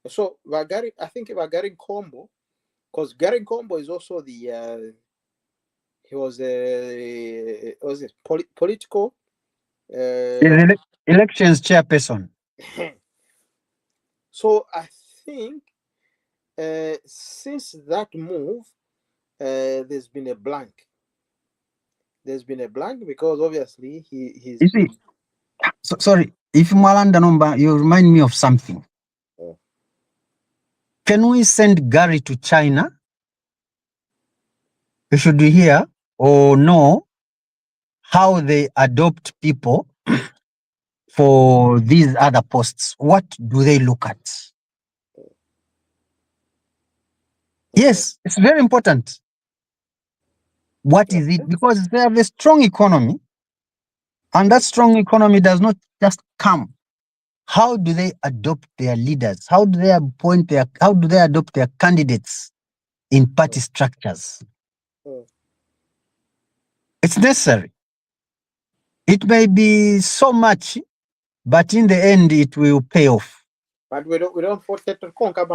So I think Gary Combo, because Gary Combo is also the he was a political elections chairperson. So I think since that move, there's been a blank. There's been a blank because obviously he's. You see, sorry, if Malanda number, you remind me of something. Oh. Can we send Gary to China? Should we hear or know how they adopt people for these other posts? What do they look at? Okay. Yes, it's very important. What is it? Because they have a strong economy, and that strong economy does not just come. How do they adopt their leaders? How do they adopt their candidates in party structures? It's necessary. It may be so much, but in the end, it will pay off. But we don't forget to conquer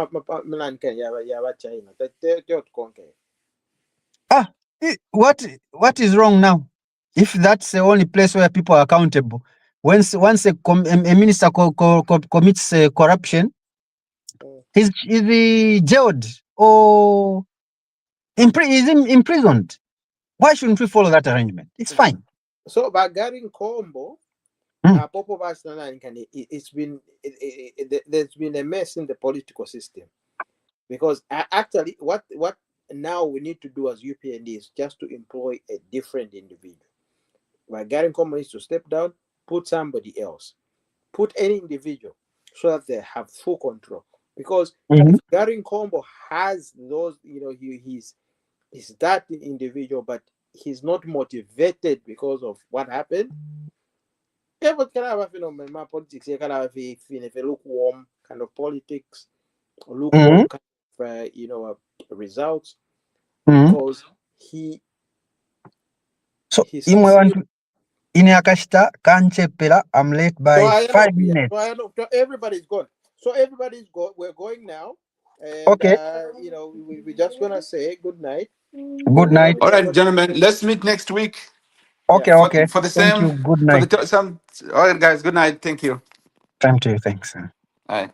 Milan China. What is wrong now? If that's the only place where people are accountable, once a minister commits corruption, he's jailed or imprisoned. Why shouldn't we follow that arrangement? It's fine. So, by getting combo, it's been there's been a mess in the political system, because actually what now we need to do as UPND is just to employ a different individual. By getting combo is to step down, put somebody else, put any individual, so that they have full control. Because Mhm. if Gary Nkombo has those, he's that individual, but he's not motivated because of what happened. Yeah, but can I have my politics? Can I have a lukewarm kind of politics, lukewarm kind of results, Mhm. because So he imwe sees. wantu ine akashita kanchepera. I'm late So by I 5 know, yeah. minutes. So I know. So everybody's gone. So everybody's gone. We're going now, and Okay. we're just gonna say good night. Good night. All right, gentlemen, let's meet next week Okay, Yeah. okay. for the Thank same you. Good for night. the some. All right, guys, good night. Thank you. Time to you. Thanks. All right.